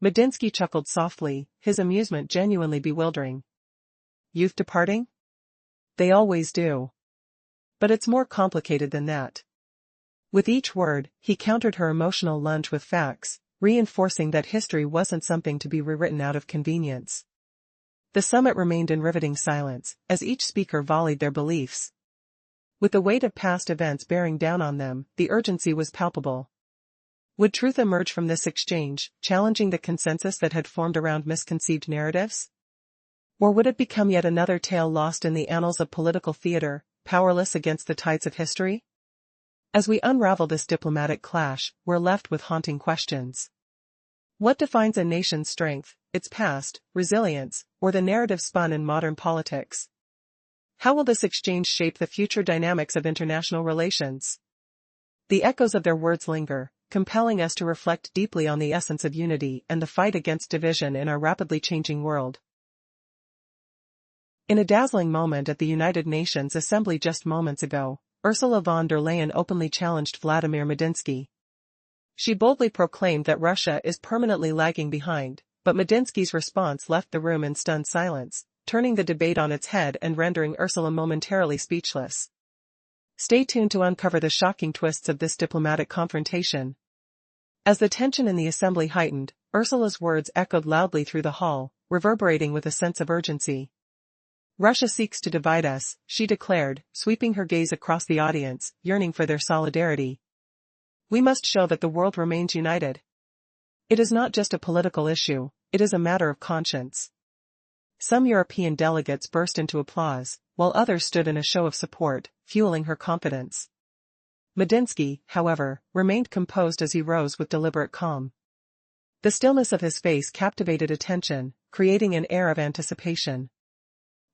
A: Medinsky chuckled softly, his amusement genuinely bewildering. Youth departing? They always do. But it's more complicated than that. With each word, he countered her emotional lunge with facts, reinforcing that history wasn't something to be rewritten out of convenience. The summit remained in riveting silence, as each speaker volleyed their beliefs. With the weight of past events bearing down on them, the urgency was palpable. Would truth emerge from this exchange, challenging the consensus that had formed around misconceived narratives? Or would it become yet another tale lost in the annals of political theater, powerless against the tides of history? As we unravel this diplomatic clash, we're left with haunting questions. What defines a nation's strength, its past, resilience, or the narrative spun in modern politics? How will this exchange shape the future dynamics of international relations? The echoes of their words linger, compelling us to reflect deeply on the essence of unity and the fight against division in our rapidly changing world. In a dazzling moment at the United Nations Assembly just moments ago, Ursula von der Leyen openly challenged Vladimir Medinsky. She boldly proclaimed that Russia is permanently lagging behind, but Medinsky's response left the room in stunned silence, turning the debate on its head and rendering Ursula momentarily speechless. Stay tuned to uncover the shocking twists of this diplomatic confrontation. As the tension in the assembly heightened, Ursula's words echoed loudly through the hall, reverberating with a sense of urgency. Russia seeks to divide us, she declared, sweeping her gaze across the audience, yearning for their solidarity. We must show that the world remains united. It is not just a political issue, it is a matter of conscience. Some European delegates burst into applause, while others stood in a show of support, fueling her confidence. Medinsky, however, remained composed as he rose with deliberate calm. The stillness of his face captivated attention, creating an air of anticipation.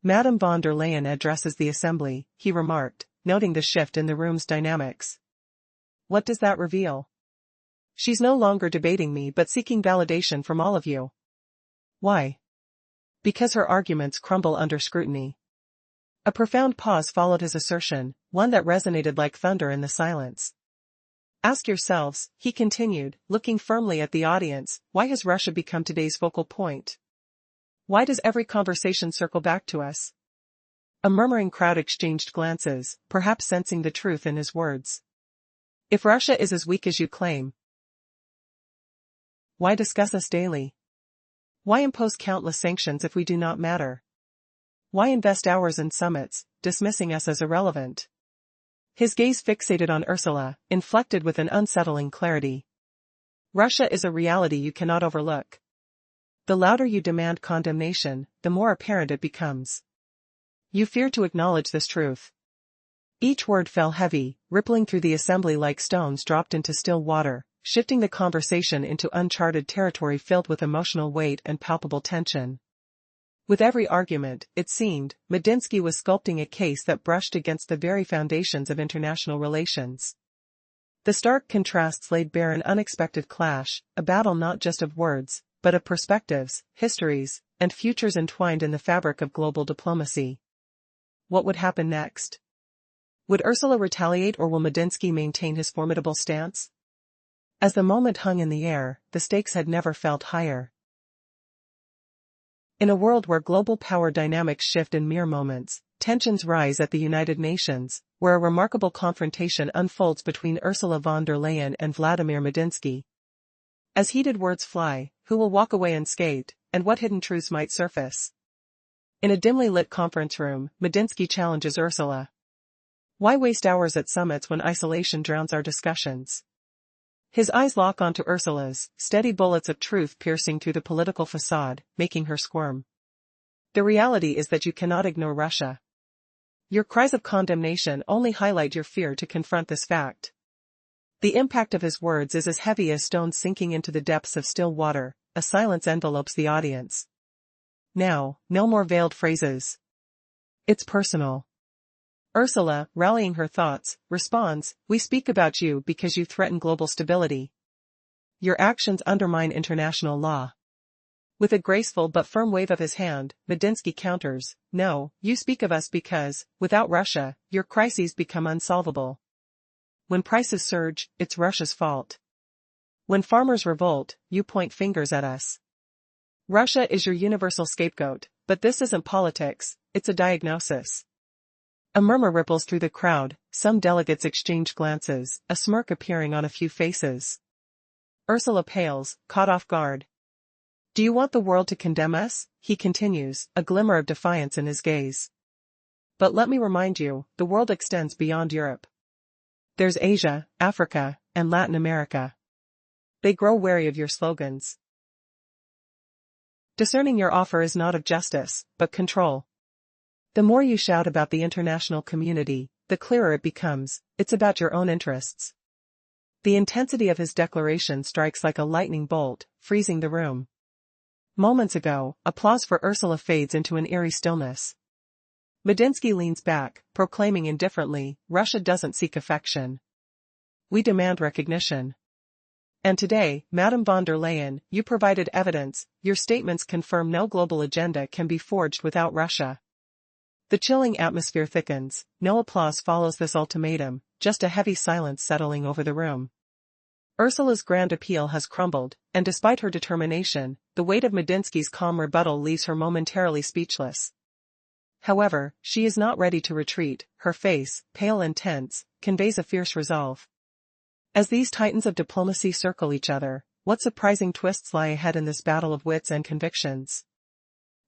A: Madame von der Leyen addresses the assembly, he remarked, noting the shift in the room's dynamics. What does that reveal? She's no longer debating me but seeking validation from all of you. Why? Because her arguments crumble under scrutiny. A profound pause followed his assertion, one that resonated like thunder in the silence. Ask yourselves, he continued, looking firmly at the audience, why has Russia become today's focal point? Why does every conversation circle back to us? A murmuring crowd exchanged glances, perhaps sensing the truth in his words. If Russia is as weak as you claim, why discuss us daily? Why impose countless sanctions if we do not matter? Why invest hours in summits, dismissing us as irrelevant? His gaze fixated on Ursula, inflected with an unsettling clarity. Russia is a reality you cannot overlook. The louder you demand condemnation, the more apparent it becomes. You fear to acknowledge this truth. Each word fell heavy, rippling through the assembly like stones dropped into still water, shifting the conversation into uncharted territory filled with emotional weight and palpable tension. With every argument, it seemed, Medinsky was sculpting a case that brushed against the very foundations of international relations. The stark contrasts laid bare an unexpected clash, a battle not just of words, but of perspectives, histories, and futures entwined in the fabric of global diplomacy. What would happen next? Would Ursula retaliate or will Medinsky maintain his formidable stance? As the moment hung in the air, the stakes had never felt higher. In a world where global power dynamics shift in mere moments, tensions rise at the United Nations, where a remarkable confrontation unfolds between Ursula von der Leyen and Vladimir Medinsky. As heated words fly, who will walk away unscathed, and what hidden truths might surface? In a dimly lit conference room, Medinsky challenges Ursula. Why waste hours at summits when isolation drowns our discussions? His eyes lock onto Ursula's, steady bullets of truth piercing through the political facade, making her squirm. The reality is that you cannot ignore Russia. Your cries of condemnation only highlight your fear to confront this fact. The impact of his words is as heavy as stones sinking into the depths of still water, a silence envelopes the audience. Now, no more veiled phrases. It's personal. Ursula, rallying her thoughts, responds, we speak about you because you threaten global stability. Your actions undermine international law. With a graceful but firm wave of his hand, Medinsky counters, no, you speak of us because, without Russia, your crises become unsolvable. When prices surge, it's Russia's fault. When farmers revolt, you point fingers at us. Russia is your universal scapegoat, but this isn't politics, it's a diagnosis. A murmur ripples through the crowd, some delegates exchange glances, a smirk appearing on a few faces. Ursula pales, caught off guard. Do you want the world to condemn us? He continues, a glimmer of defiance in his gaze. But let me remind you, the world extends beyond Europe. There's Asia, Africa, and Latin America. They grow wary of your slogans. Discerning your offer is not of justice, but control. The more you shout about the international community, the clearer it becomes, it's about your own interests. The intensity of his declaration strikes like a lightning bolt, freezing the room. Moments ago, applause for Ursula fades into an eerie stillness. Medinsky leans back, proclaiming indifferently, Russia doesn't seek affection. We demand recognition. And today, Madame von der Leyen, you provided evidence, your statements confirm no global agenda can be forged without Russia. The chilling atmosphere thickens, no applause follows this ultimatum, just a heavy silence settling over the room. Ursula's grand appeal has crumbled, and despite her determination, the weight of Medinsky's calm rebuttal leaves her momentarily speechless. However, she is not ready to retreat, her face, pale and tense, conveys a fierce resolve. As these titans of diplomacy circle each other, what surprising twists lie ahead in this battle of wits and convictions?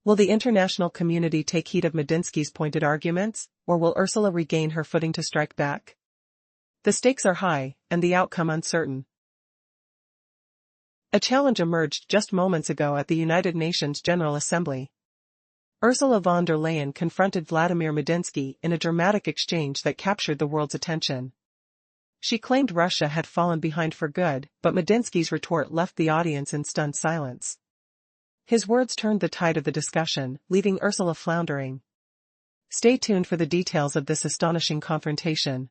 A: Will the international community take heed of Medinsky's pointed arguments, or will Ursula regain her footing to strike back? The stakes are high, and the outcome uncertain. A challenge emerged just moments ago at the United Nations General Assembly. Ursula von der Leyen confronted Vladimir Medinsky in a dramatic exchange that captured the world's attention. She claimed Russia had fallen behind for good, but Medinsky's retort left the audience in stunned silence. His words turned the tide of the discussion, leaving Ursula floundering. Stay tuned for the details of this astonishing confrontation.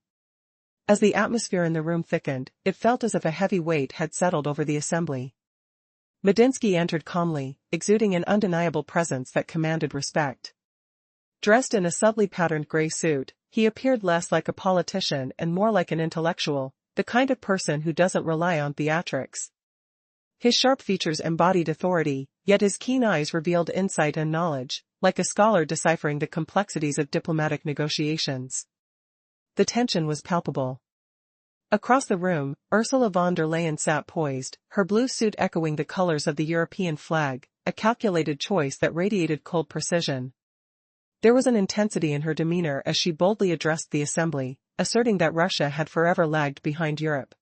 A: As the atmosphere in the room thickened, it felt as if a heavy weight had settled over the assembly. Medinsky entered calmly, exuding an undeniable presence that commanded respect. Dressed in a subtly patterned gray suit, he appeared less like a politician and more like an intellectual, the kind of person who doesn't rely on theatrics. His sharp features embodied authority, yet his keen eyes revealed insight and knowledge, like a scholar deciphering the complexities of diplomatic negotiations. The tension was palpable. Across the room, Ursula von der Leyen sat poised, her blue suit echoing the colors of the European flag, a calculated choice that radiated cold precision. There was an intensity in her demeanor as she boldly addressed the assembly, asserting that Russia had forever lagged behind Europe.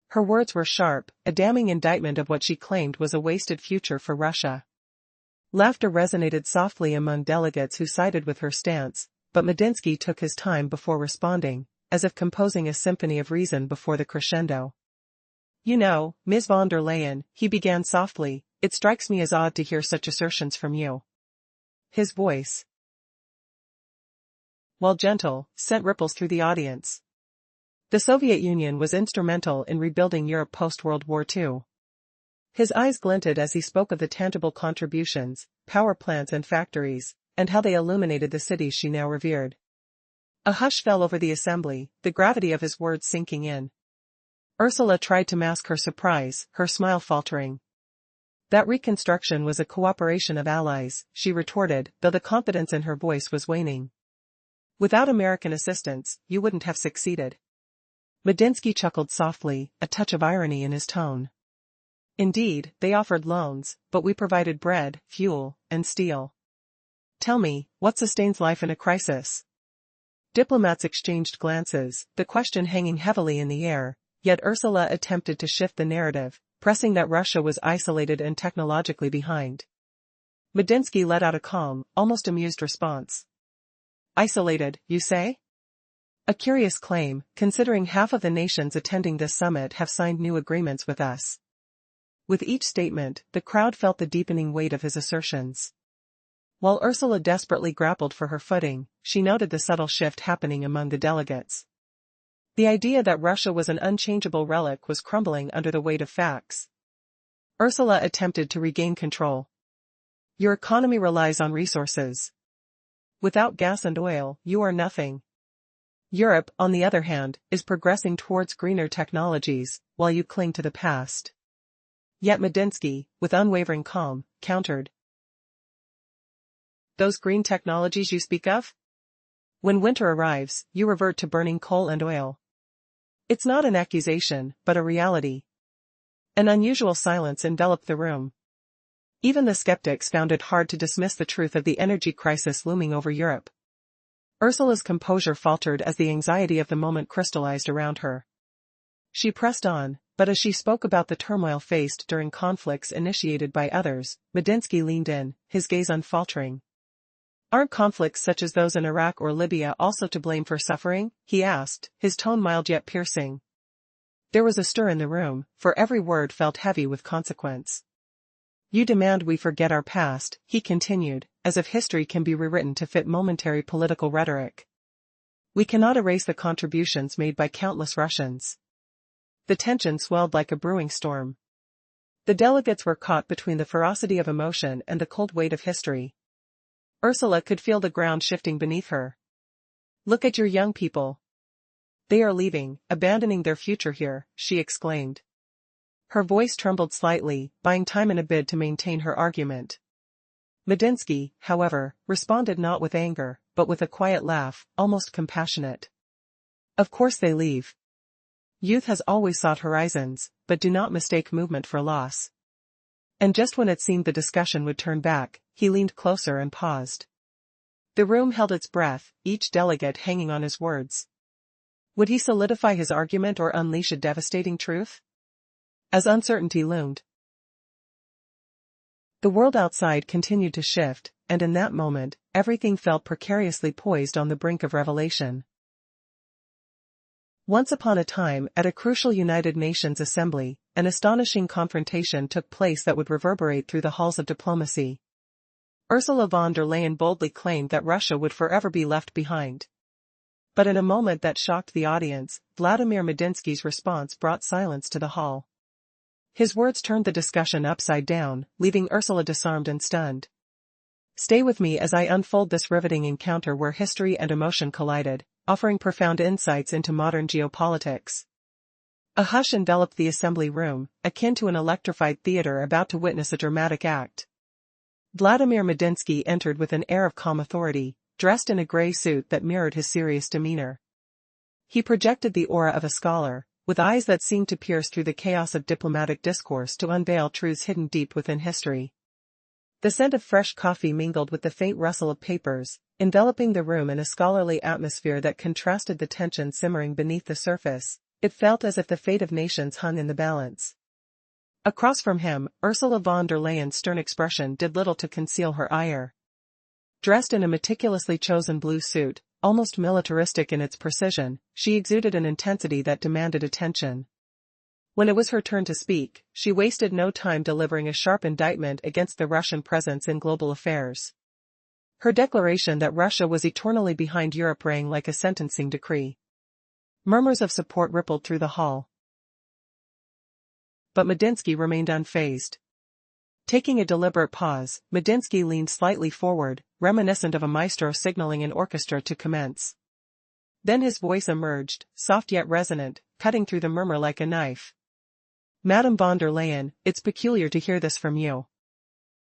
A: Her words were sharp, a damning indictment of what she claimed was a wasted future for Russia. Laughter resonated softly among delegates who sided with her stance, but Medinsky took his time before responding, as if composing a symphony of reason before the crescendo. You know, Ms. von der Leyen, he began softly, it strikes me as odd to hear such assertions from you. His voice, while gentle, sent ripples through the audience. The Soviet Union was instrumental in rebuilding Europe post-World War II. His eyes glinted as he spoke of the tangible contributions, power plants and factories, and how they illuminated the cities she now revered. A hush fell over the assembly, the gravity of his words sinking in. Ursula tried to mask her surprise, her smile faltering. That reconstruction was a cooperation of allies, she retorted, though the confidence in her voice was waning. Without American assistance, you wouldn't have succeeded. Medinsky chuckled softly, a touch of irony in his tone. Indeed, they offered loans, but we provided bread, fuel, and steel. Tell me, what sustains life in a crisis? Diplomats exchanged glances, the question hanging heavily in the air, yet Ursula attempted to shift the narrative, pressing that Russia was isolated and technologically behind. Medinsky let out a calm, almost amused response. Isolated, you say? A curious claim, considering half of the nations attending this summit have signed new agreements with us. With each statement, the crowd felt the deepening weight of his assertions. While Ursula desperately grappled for her footing, she noted the subtle shift happening among the delegates. The idea that Russia was an unchangeable relic was crumbling under the weight of facts. Ursula attempted to regain control. Your economy relies on resources. Without gas and oil, you are nothing. Europe, on the other hand, is progressing towards greener technologies, while you cling to the past. Yet Medinsky, with unwavering calm, countered. Those green technologies you speak of? When winter arrives, you revert to burning coal and oil. It's not an accusation, but a reality. An unusual silence enveloped the room. Even the skeptics found it hard to dismiss the truth of the energy crisis looming over Europe. Ursula's composure faltered as the anxiety of the moment crystallized around her. She pressed on, but as she spoke about the turmoil faced during conflicts initiated by others, Medinsky leaned in, his gaze unfaltering. Aren't conflicts such as those in Iraq or Libya also to blame for suffering? He asked, his tone mild yet piercing. There was a stir in the room, for every word felt heavy with consequence. You demand we forget our past, he continued, as if history can be rewritten to fit momentary political rhetoric. We cannot erase the contributions made by countless Russians. The tension swelled like a brewing storm. The delegates were caught between the ferocity of emotion and the cold weight of history. Ursula could feel the ground shifting beneath her. Look at your young people. They are leaving, abandoning their future here, she exclaimed. Her voice trembled slightly, buying time in a bid to maintain her argument. Medinsky, however, responded not with anger, but with a quiet laugh, almost compassionate. Of course they leave. Youth has always sought horizons, but do not mistake movement for loss. And just when it seemed the discussion would turn back, he leaned closer and paused. The room held its breath, each delegate hanging on his words. Would he solidify his argument or unleash a devastating truth? As uncertainty loomed, the world outside continued to shift, and in that moment, everything felt precariously poised on the brink of revelation. Once upon a time, at a crucial United Nations assembly, an astonishing confrontation took place that would reverberate through the halls of diplomacy. Ursula von der Leyen boldly claimed that Russia would forever be left behind. But in a moment that shocked the audience, Vladimir Medinsky's response brought silence to the hall. His words turned the discussion upside down, leaving Ursula disarmed and stunned. Stay with me as I unfold this riveting encounter where history and emotion collided, offering profound insights into modern geopolitics. A hush enveloped the assembly room, akin to an electrified theater about to witness a dramatic act. Vladimir Medinsky entered with an air of calm authority, dressed in a gray suit that mirrored his serious demeanor. He projected the aura of a scholar, with eyes that seemed to pierce through the chaos of diplomatic discourse to unveil truths hidden deep within history. The scent of fresh coffee mingled with the faint rustle of papers, enveloping the room in a scholarly atmosphere that contrasted the tension simmering beneath the surface. It felt as if the fate of nations hung in the balance. Across from him, Ursula von der Leyen's stern expression did little to conceal her ire. Dressed in a meticulously chosen blue suit, almost militaristic in its precision, she exuded an intensity that demanded attention. When it was her turn to speak, she wasted no time delivering a sharp indictment against the Russian presence in global affairs. Her declaration that Russia was eternally behind Europe rang like a sentencing decree. Murmurs of support rippled through the hall. But Medinsky remained unfazed. Taking a deliberate pause, Medinsky leaned slightly forward, reminiscent of a maestro signaling an orchestra to commence. Then his voice emerged, soft yet resonant, cutting through the murmur like a knife. Madame von der Leyen, it's peculiar to hear this from you.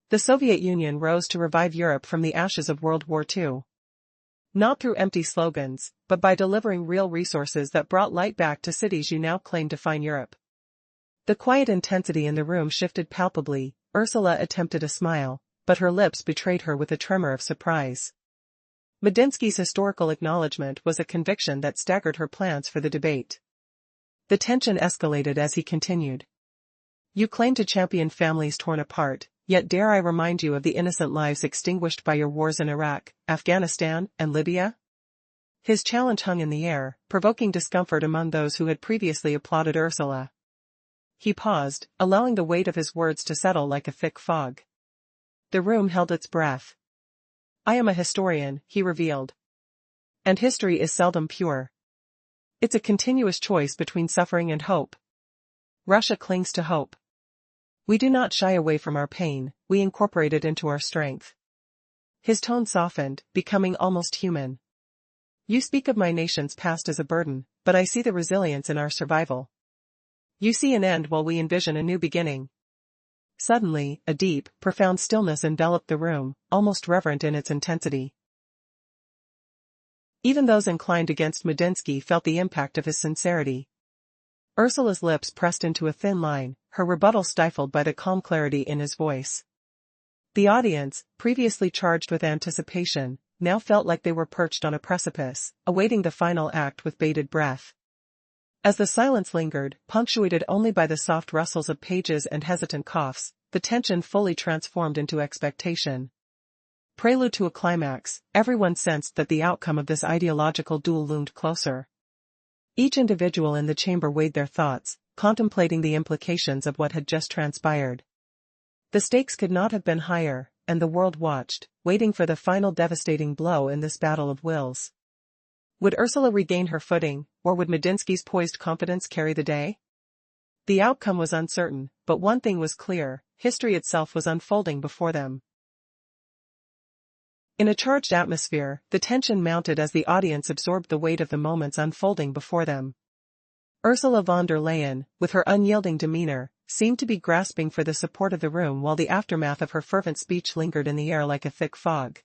A: The Soviet Union rose to revive Europe from the ashes of World War II. Not through empty slogans, but by delivering real resources that brought light back to cities you now claim define Europe. The quiet intensity in the room shifted palpably. Ursula attempted a smile, but her lips betrayed her with a tremor of surprise. Medinsky's historical acknowledgement was a conviction that staggered her plans for the debate. The tension escalated as he continued. You claim to champion families torn apart, yet dare I remind you of the innocent lives extinguished by your wars in Iraq, Afghanistan, and Libya? His challenge hung in the air, provoking discomfort among those who had previously applauded Ursula. He paused, allowing the weight of his words to settle like a thick fog. The room held its breath. I am a historian, he revealed. And history is seldom pure. It's a continuous choice between suffering and hope. Russia clings to hope. We do not shy away from our pain, we incorporate it into our strength. His tone softened, becoming almost human. You speak of my nation's past as a burden, but I see the resilience in our survival. You see an end while we envision a new beginning. Suddenly, a deep, profound stillness enveloped the room, almost reverent in its intensity. Even those inclined against Medinsky felt the impact of his sincerity. Ursula's lips pressed into a thin line, her rebuttal stifled by the calm clarity in his voice. The audience, previously charged with anticipation, now felt like they were perched on a precipice, awaiting the final act with bated breath. As the silence lingered, punctuated only by the soft rustles of pages and hesitant coughs, the tension fully transformed into expectation. Prelude to a climax, everyone sensed that the outcome of this ideological duel loomed closer. Each individual in the chamber weighed their thoughts, contemplating the implications of what had just transpired. The stakes could not have been higher, and the world watched, waiting for the final devastating blow in this battle of wills. Would Ursula regain her footing, or would Medinsky's poised confidence carry the day? The outcome was uncertain, but one thing was clear: history itself was unfolding before them. In a charged atmosphere, the tension mounted as the audience absorbed the weight of the moments unfolding before them. Ursula von der Leyen, with her unyielding demeanor, seemed to be grasping for the support of the room while the aftermath of her fervent speech lingered in the air like a thick fog.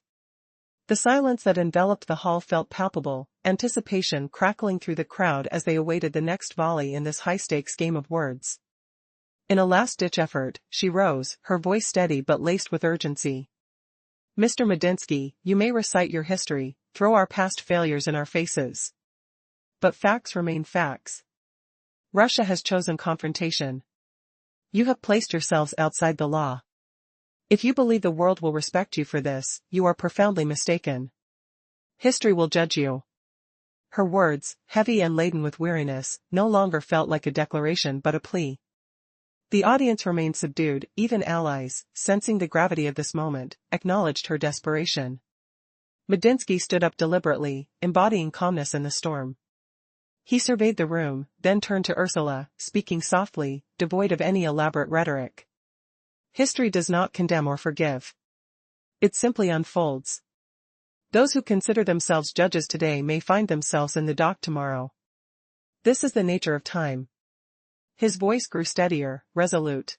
A: The silence that enveloped the hall felt palpable, anticipation crackling through the crowd as they awaited the next volley in this high-stakes game of words. In a last-ditch effort, she rose, her voice steady but laced with urgency. "Mr. Medinsky, you may recite your history, throw our past failures in our faces. But facts remain facts. Russia has chosen confrontation. You have placed yourselves outside the law. If you believe the world will respect you for this, you are profoundly mistaken. History will judge you." Her words, heavy and laden with weariness, no longer felt like a declaration but a plea. The audience remained subdued, even allies, sensing the gravity of this moment, acknowledged her desperation. Medinsky stood up deliberately, embodying calmness in the storm. He surveyed the room, then turned to Ursula, speaking softly, devoid of any elaborate rhetoric. "History does not condemn or forgive. It simply unfolds. Those who consider themselves judges today may find themselves in the dock tomorrow. This is the nature of time." His voice grew steadier, resolute.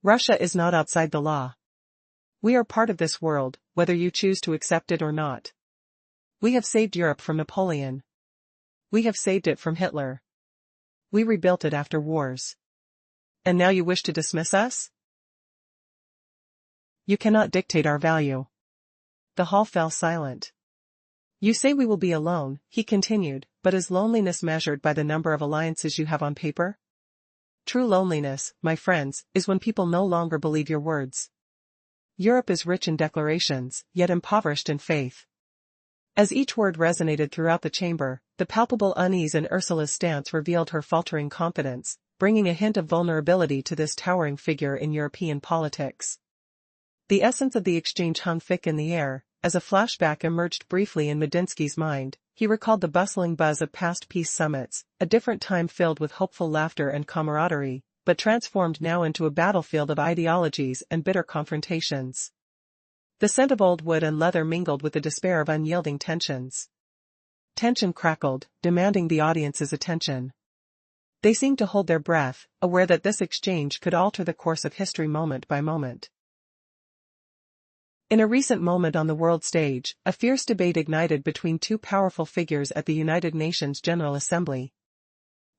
A: "Russia is not outside the law. We are part of this world, whether you choose to accept it or not. We have saved Europe from Napoleon. We have saved it from Hitler. We rebuilt it after wars. And now you wish to dismiss us? You cannot dictate our value." The hall fell silent. "You say we will be alone," he continued, "but is loneliness measured by the number of alliances you have on paper? True loneliness, my friends, is when people no longer believe your words. Europe is rich in declarations, yet impoverished in faith." As each word resonated throughout the chamber, the palpable unease in Ursula's stance revealed her faltering confidence, bringing a hint of vulnerability to this towering figure in European politics. The essence of the exchange hung thick in the air. As a flashback emerged briefly in Medinsky's mind, he recalled the bustling buzz of past peace summits, a different time filled with hopeful laughter and camaraderie, but transformed now into a battlefield of ideologies and bitter confrontations. The scent of old wood and leather mingled with the despair of unyielding tensions. Tension crackled, demanding the audience's attention. They seemed to hold their breath, aware that this exchange could alter the course of history moment by moment. In a recent moment on the world stage, a fierce debate ignited between two powerful figures at the United Nations General Assembly.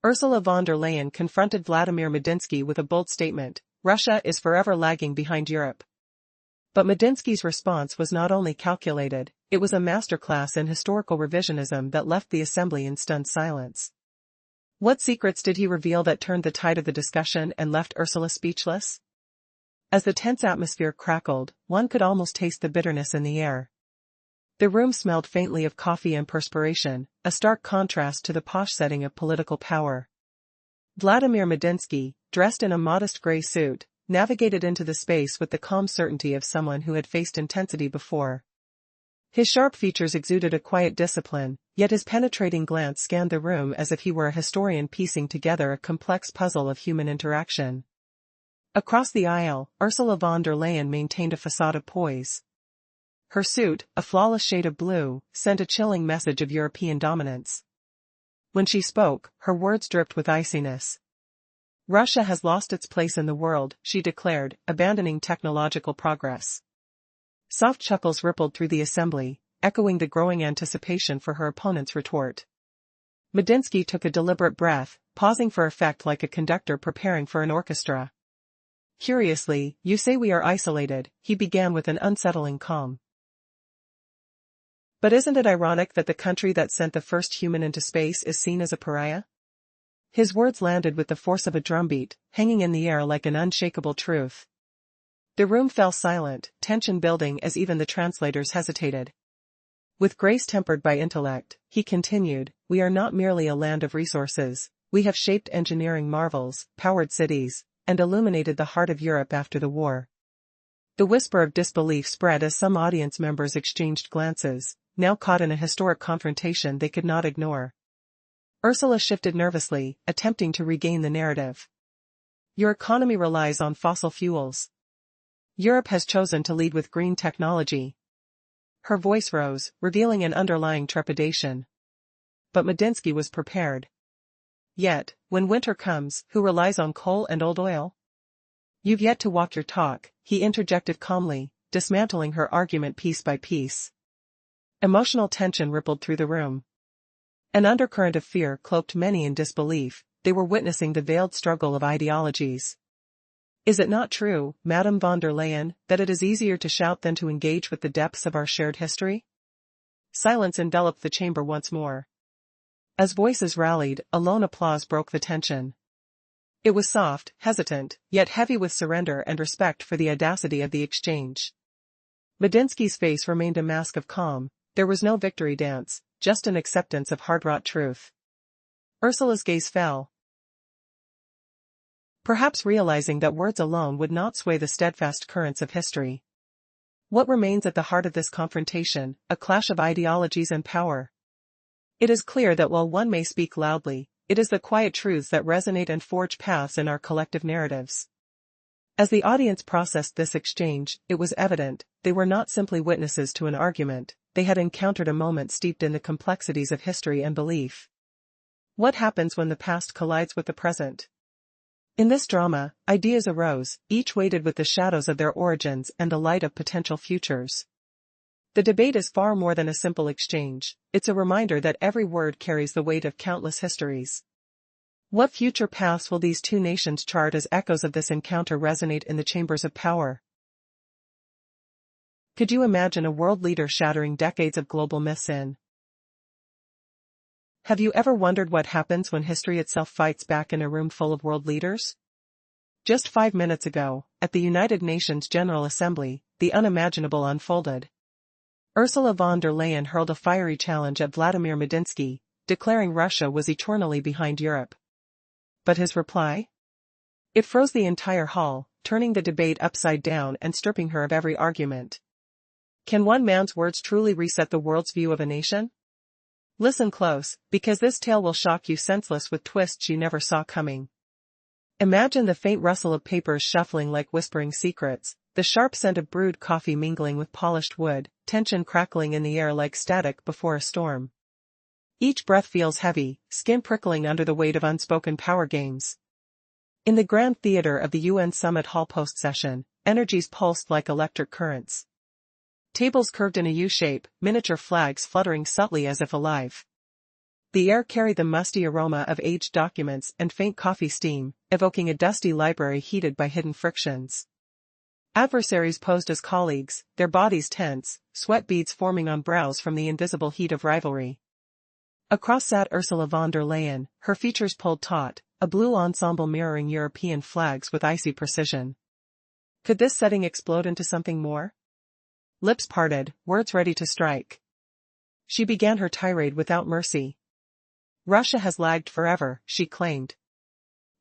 A: Ursula von der Leyen confronted Vladimir Medinsky with a bold statement: "Russia is forever lagging behind Europe." But Medinsky's response was not only calculated, it was a masterclass in historical revisionism that left the assembly in stunned silence. What secrets did he reveal that turned the tide of the discussion and left Ursula speechless? As the tense atmosphere crackled, one could almost taste the bitterness in the air. The room smelled faintly of coffee and perspiration, a stark contrast to the posh setting of political power. Vladimir Medinsky, dressed in a modest gray suit, navigated into the space with the calm certainty of someone who had faced intensity before. His sharp features exuded a quiet discipline, yet his penetrating glance scanned the room as if he were a historian piecing together a complex puzzle of human interaction. Across the aisle, Ursula von der Leyen maintained a facade of poise. Her suit, a flawless shade of blue, sent a chilling message of European dominance. When she spoke, her words dripped with iciness. "Russia has lost its place in the world," she declared, abandoning technological progress. Soft chuckles rippled through the assembly, echoing the growing anticipation for her opponent's retort. Medinsky took a deliberate breath, pausing for effect like a conductor preparing for an orchestra. "Curiously, you say we are isolated," he began with an unsettling calm. "But isn't it ironic that the country that sent the first human into space is seen as a pariah?" His words landed with the force of a drumbeat, hanging in the air like an unshakable truth. The room fell silent, tension building as even the translators hesitated. With grace tempered by intellect, he continued, "We are not merely a land of resources, we have shaped engineering marvels, powered cities, and illuminated the heart of Europe after the war." The whisper of disbelief spread as some audience members exchanged glances, now caught in a historic confrontation they could not ignore. Ursula shifted nervously, attempting to regain the narrative. "Your economy relies on fossil fuels. Europe has chosen to lead with green technology." Her voice rose, revealing an underlying trepidation. But Medinsky was prepared. "Yet, when winter comes, who relies on coal and old oil?" "You've yet to walk your talk," he interjected calmly, dismantling her argument piece by piece. Emotional tension rippled through the room. An undercurrent of fear cloaked many in disbelief. They were witnessing the veiled struggle of ideologies. "Is it not true, Madame von der Leyen, that it is easier to shout than to engage with the depths of our shared history?" Silence enveloped the chamber once more. As voices rallied, a lone applause broke the tension. It was soft, hesitant, yet heavy with surrender and respect for the audacity of the exchange. Medinsky's face remained a mask of calm. There was no victory dance, just an acceptance of hard-wrought truth. Ursula's gaze fell, perhaps realizing that words alone would not sway the steadfast currents of history. What remains at the heart of this confrontation? A clash of ideologies and power. It is clear that while one may speak loudly, it is the quiet truths that resonate and forge paths in our collective narratives. As the audience processed this exchange, it was evident, they were not simply witnesses to an argument, they had encountered a moment steeped in the complexities of history and belief. What happens when the past collides with the present? In this drama, ideas arose, each weighted with the shadows of their origins and the light of potential futures. The debate is far more than a simple exchange, it's a reminder that every word carries the weight of countless histories. What future paths will these two nations chart as echoes of this encounter resonate in the chambers of power? Could you imagine a world leader shattering decades of global myths in? Have you ever wondered what happens when history itself fights back in a room full of world leaders? Just 5 minutes ago, at the United Nations General Assembly, the unimaginable unfolded. Ursula von der Leyen hurled a fiery challenge at Vladimir Medinsky, declaring Russia was eternally behind Europe. But his reply? It froze the entire hall, turning the debate upside down and stripping her of every argument. Can one man's words truly reset the world's view of a nation? Listen close, because this tale will shock you senseless with twists you never saw coming. Imagine the faint rustle of papers shuffling like whispering secrets, the sharp scent of brewed coffee mingling with polished wood, tension crackling in the air like static before a storm. Each breath feels heavy, skin prickling under the weight of unspoken power games. In the grand theater of the UN Summit Hall post-session, energies pulsed like electric currents. Tables curved in a U-shape, miniature flags fluttering subtly as if alive. The air carried the musty aroma of aged documents and faint coffee steam, evoking a dusty library heated by hidden frictions. Adversaries posed as colleagues, their bodies tense, sweat beads forming on brows from the invisible heat of rivalry. Across sat Ursula von der Leyen, her features pulled taut, a blue ensemble mirroring European flags with icy precision. Could this setting explode into something more? Lips parted, words ready to strike. She began her tirade without mercy. Russia has lagged forever, she claimed.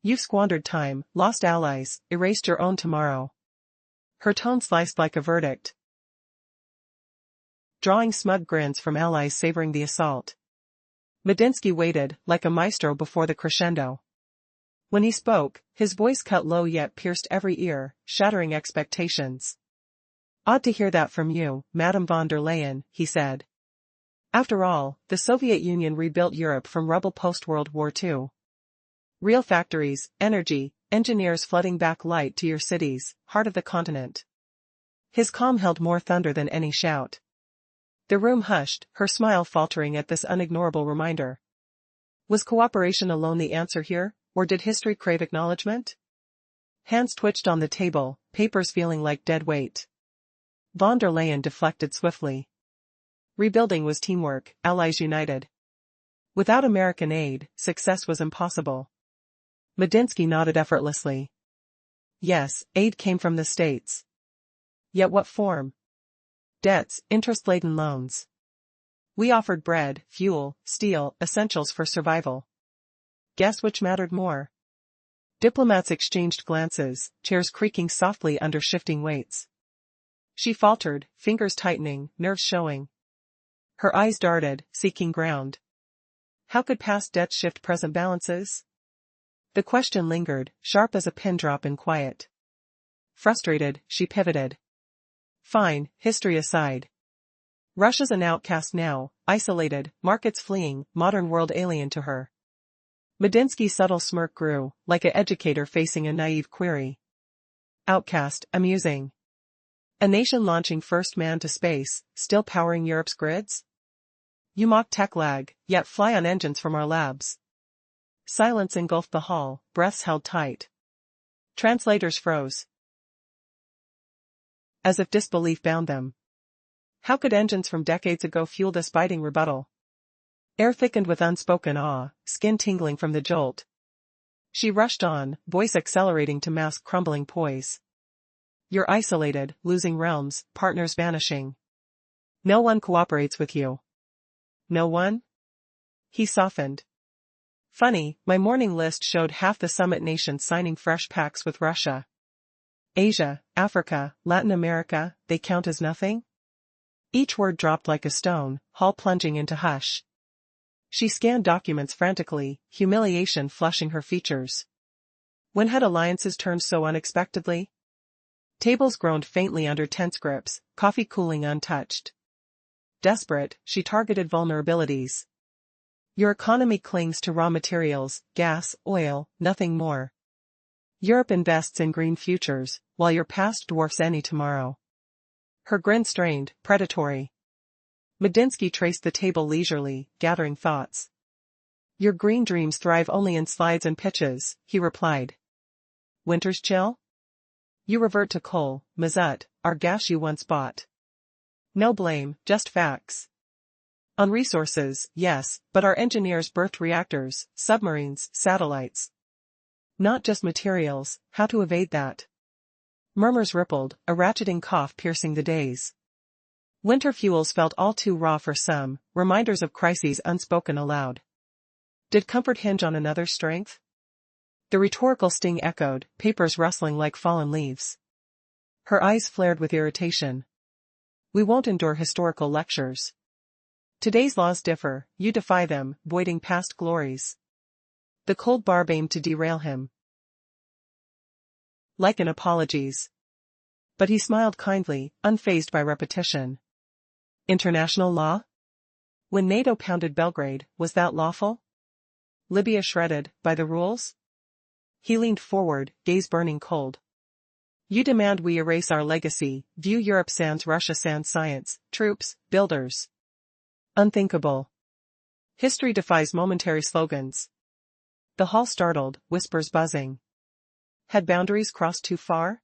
A: You've squandered time, lost allies, erased your own tomorrow. Her tone sliced like a verdict, drawing smug grins from allies savoring the assault. Medinsky waited, like a maestro before the crescendo. When he spoke, his voice cut low yet pierced every ear, shattering expectations. Odd to hear that from you, Madame von der Leyen, he said. After all, the Soviet Union rebuilt Europe from rubble post-World War II. Real factories, energy, engineers flooding back light to your cities, heart of the continent. His calm held more thunder than any shout. The room hushed, her smile faltering at this unignorable reminder. Was cooperation alone the answer here, or did history crave acknowledgement? Hands twitched on the table, papers feeling like dead weight. Von der Leyen deflected swiftly. Rebuilding was teamwork, allies united. Without American aid, success was impossible. Medinsky nodded effortlessly. Yes, aid came from the States. Yet what form? Debts, interest-laden loans. We offered bread, fuel, steel, essentials for survival. Guess which mattered more? Diplomats exchanged glances, chairs creaking softly under shifting weights. She faltered, fingers tightening, nerves showing. Her eyes darted, seeking ground. How could past debts shift present balances? The question lingered, sharp as a pin drop in quiet. Frustrated, she pivoted. Fine, history aside. Russia's an outcast now, isolated, markets fleeing, modern world alien to her. Medinsky's subtle smirk grew, like an educator facing a naive query. Outcast, amusing. A nation launching first man to space, still powering Europe's grids? You mock tech lag, yet fly on engines from our labs. Silence engulfed the hall, breaths held tight. Translators froze. As if disbelief bound them. How could engines from decades ago fuel this biting rebuttal? Air thickened with unspoken awe, skin tingling from the jolt. She rushed on, voice accelerating to mask crumbling poise. You're isolated, losing realms, partners vanishing. No one cooperates with you. No one? He softened. Funny, my morning list showed half the summit nations signing fresh pacts with Russia. Asia, Africa, Latin America, they count as nothing? Each word dropped like a stone, hull plunging into hush. She scanned documents frantically, humiliation flushing her features. When had alliances turned so unexpectedly? Tables groaned faintly under tense grips, coffee cooling untouched. Desperate, she targeted vulnerabilities. Your economy clings to raw materials, gas, oil, nothing more. Europe invests in green futures, while your past dwarfs any tomorrow. Her grin strained, predatory. Medinsky traced the table leisurely, gathering thoughts. Your green dreams thrive only in slides and pitches, he replied. Winter's chill? You revert to coal, mazut, our gas you once bought. No blame, just facts. On resources, yes, but our engineers birthed reactors, submarines, satellites. Not just materials, how to evade that? Murmurs rippled, a ratcheting cough piercing the days. Winter fuels felt all too raw for some, reminders of crises unspoken aloud. Did comfort hinge on another's strength? The rhetorical sting echoed, papers rustling like fallen leaves. Her eyes flared with irritation. We won't endure historical lectures. Today's laws differ, you defy them, voiding past glories. The cold barb aimed to derail him. Like an apologies. But he smiled kindly, unfazed by repetition. International law? When NATO pounded Belgrade, was that lawful? Libya shredded, by the rules? He leaned forward, gaze burning cold. You demand we erase our legacy, view Europe sans Russia sans science, troops, builders. Unthinkable. History defies momentary slogans. The hall startled, whispers buzzing. Had boundaries crossed too far?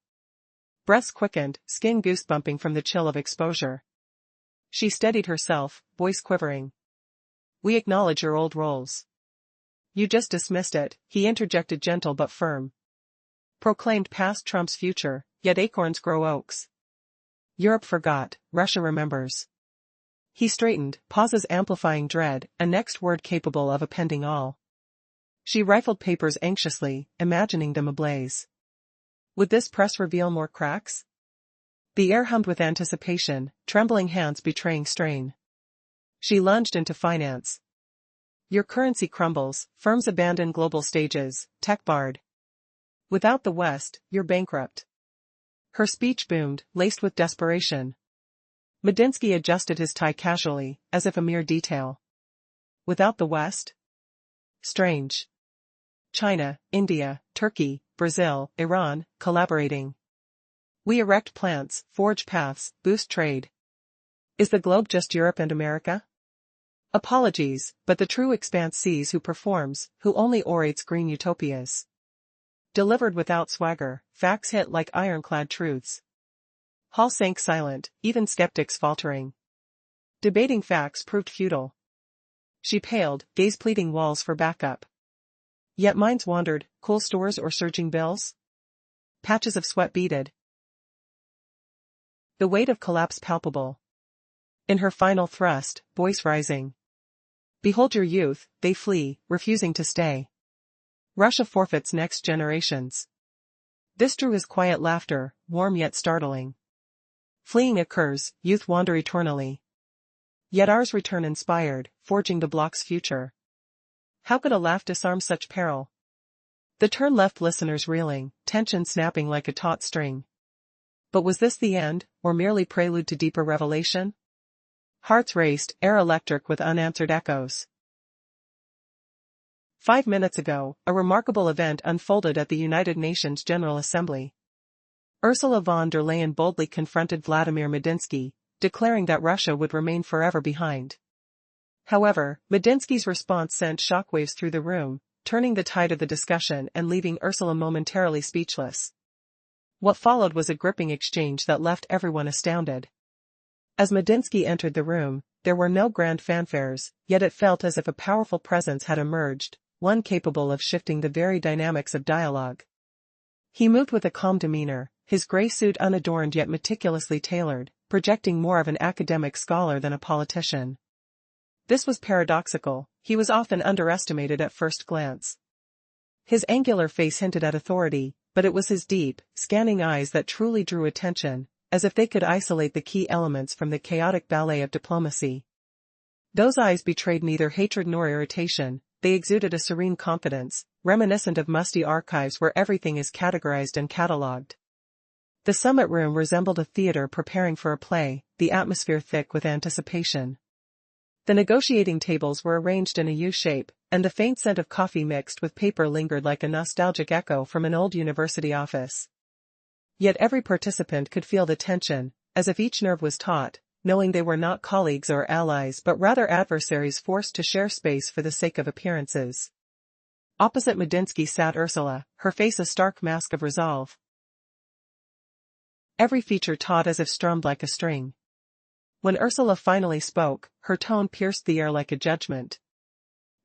A: Breaths quickened, skin goosebumping from the chill of exposure. She steadied herself, voice quivering. We acknowledge your old roles. You just dismissed it, he interjected gentle but firm. Proclaimed past trumps future, yet acorns grow oaks. Europe forgot, Russia remembers. He straightened, pauses amplifying dread, a next word capable of appending all. She rifled papers anxiously, imagining them ablaze. Would this press reveal more cracks? The air hummed with anticipation, trembling hands betraying strain. She lunged into finance. Your currency crumbles, firms abandon global stages, tech barred. Without the West, you're bankrupt. Her speech boomed, laced with desperation. Medinsky adjusted his tie casually, as if a mere detail. Without the West? Strange. China, India, Turkey, Brazil, Iran, collaborating. We erect plants, forge paths, boost trade. Is the globe just Europe and America? Apologies, but the true expanse sees who performs, who only orates green utopias. Delivered without swagger, facts hit like ironclad truths. Hall sank silent, even skeptics faltering. Debating facts proved futile. She paled, gaze pleading walls for backup. Yet minds wandered, coal stores or surging bills? Patches of sweat beaded. the weight of collapse palpable. In her final thrust, voice rising. Behold your youth, they flee, refusing to stay. Russia forfeits next generations. This drew his quiet laughter, warm yet startling. Fleeing occurs, youth wander eternally. Yet ours return inspired, forging the bloc's future. How could a laugh disarm such peril? The turn left listeners reeling, tension snapping like a taut string. But was this the end, or merely prelude to deeper revelation? Hearts raced, air electric with unanswered echoes. 5 minutes ago, a remarkable event unfolded at the United Nations General Assembly. Ursula von der Leyen boldly confronted Vladimir Medinsky, declaring that Russia would remain forever behind. However, Medinsky's response sent shockwaves through the room, turning the tide of the discussion and leaving Ursula momentarily speechless. What followed was a gripping exchange that left everyone astounded. As Medinsky entered the room, there were no grand fanfares, yet it felt as if a powerful presence had emerged, one capable of shifting the very dynamics of dialogue. He moved with a calm demeanor, his gray suit unadorned yet meticulously tailored, projecting more of an academic scholar than a politician. This was paradoxical, he was often underestimated at first glance. His angular face hinted at authority, but it was his deep, scanning eyes that truly drew attention, as if they could isolate the key elements from the chaotic ballet of diplomacy. Those eyes betrayed neither hatred nor irritation, they exuded a serene confidence, reminiscent of musty archives where everything is categorized and catalogued. The summit room resembled a theater preparing for a play, the atmosphere thick with anticipation. The negotiating tables were arranged in a U shape, and the faint scent of coffee mixed with paper lingered like a nostalgic echo from an old university office. Yet every participant could feel the tension, as if each nerve was taut, knowing they were not colleagues or allies but rather adversaries forced to share space for the sake of appearances. Opposite Medinsky sat Ursula, her face a stark mask of resolve. Every feature taut as if strummed like a string. When Ursula finally spoke, her tone pierced the air like a judgment.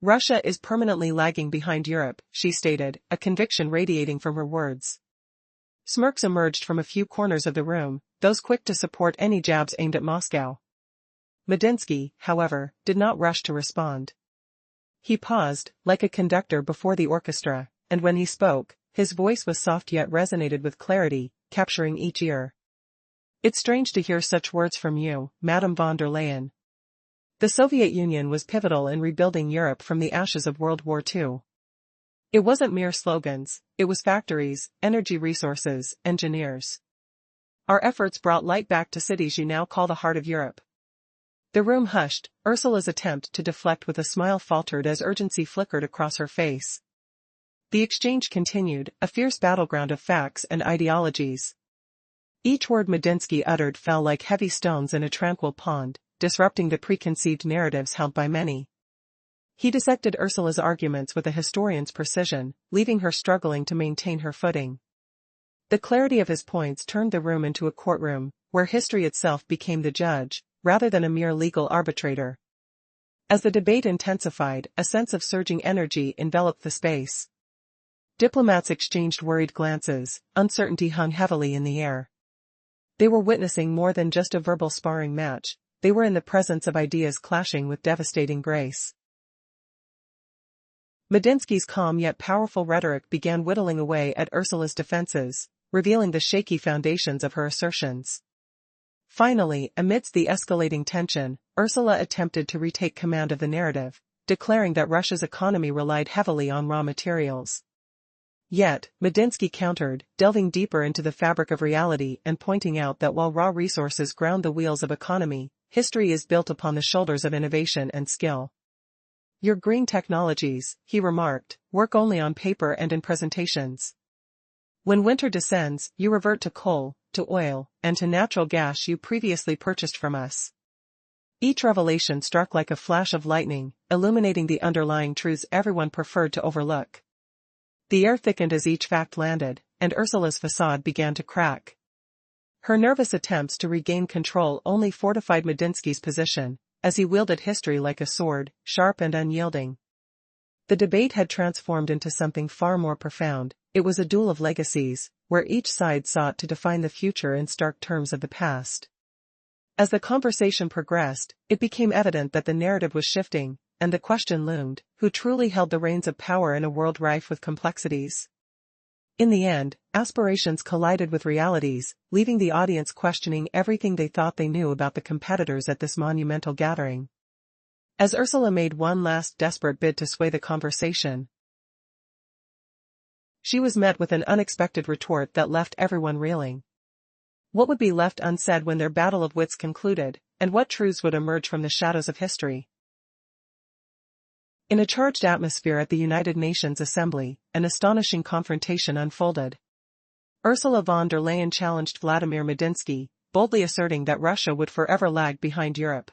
A: Russia is permanently lagging behind Europe, she stated, a conviction radiating from her words. Smirks emerged from a few corners of the room, those quick to support any jabs aimed at Moscow. Medinsky, however, did not rush to respond. He paused, like a conductor before the orchestra, and when he spoke, his voice was soft yet resonated with clarity, capturing each ear. It's strange to hear such words from you, Madame von der Leyen. The Soviet Union was pivotal in rebuilding Europe from the ashes of World War II. It wasn't mere slogans, it was factories, energy resources, engineers. Our efforts brought light back to cities you now call the heart of Europe. The room hushed, Ursula's attempt to deflect with a smile faltered as urgency flickered across her face. The exchange continued, a fierce battleground of facts and ideologies. Each word Medinsky uttered fell like heavy stones in a tranquil pond, disrupting the preconceived narratives held by many. He dissected Ursula's arguments with a historian's precision, leaving her struggling to maintain her footing. The clarity of his points turned the room into a courtroom, where history itself became the judge, rather than a mere legal arbitrator. As the debate intensified, a sense of surging energy enveloped the space. Diplomats exchanged worried glances, uncertainty hung heavily in the air. They were witnessing more than just a verbal sparring match, they were in the presence of ideas clashing with devastating grace. Medinsky's calm yet powerful rhetoric began whittling away at Ursula's defenses, revealing the shaky foundations of her assertions. Finally, amidst the escalating tension, Ursula attempted to retake command of the narrative, declaring that Russia's economy relied heavily on raw materials. Yet, Medinsky countered, delving deeper into the fabric of reality and pointing out that while raw resources ground the wheels of economy, history is built upon the shoulders of innovation and skill. Your green technologies, he remarked, work only on paper and in presentations. When winter descends, you revert to coal, to oil, and to natural gas you previously purchased from us. Each revelation struck like a flash of lightning, illuminating the underlying truths everyone preferred to overlook. The air thickened as each fact landed, and Ursula's facade began to crack. Her nervous attempts to regain control only fortified Medinsky's position, as he wielded history like a sword, sharp and unyielding. The debate had transformed into something far more profound, it was a duel of legacies, where each side sought to define the future in stark terms of the past. As the conversation progressed, it became evident that the narrative was shifting, and the question loomed, who truly held the reins of power in a world rife with complexities? In the end, aspirations collided with realities, leaving the audience questioning everything they thought they knew about the competitors at this monumental gathering. As Ursula made one last desperate bid to sway the conversation, she was met with an unexpected retort that left everyone reeling. What would be left unsaid when their battle of wits concluded, and what truths would emerge from the shadows of history? In a charged atmosphere at the United Nations Assembly, an astonishing confrontation unfolded. Ursula von der Leyen challenged Vladimir Medinsky, boldly asserting that Russia would forever lag behind Europe.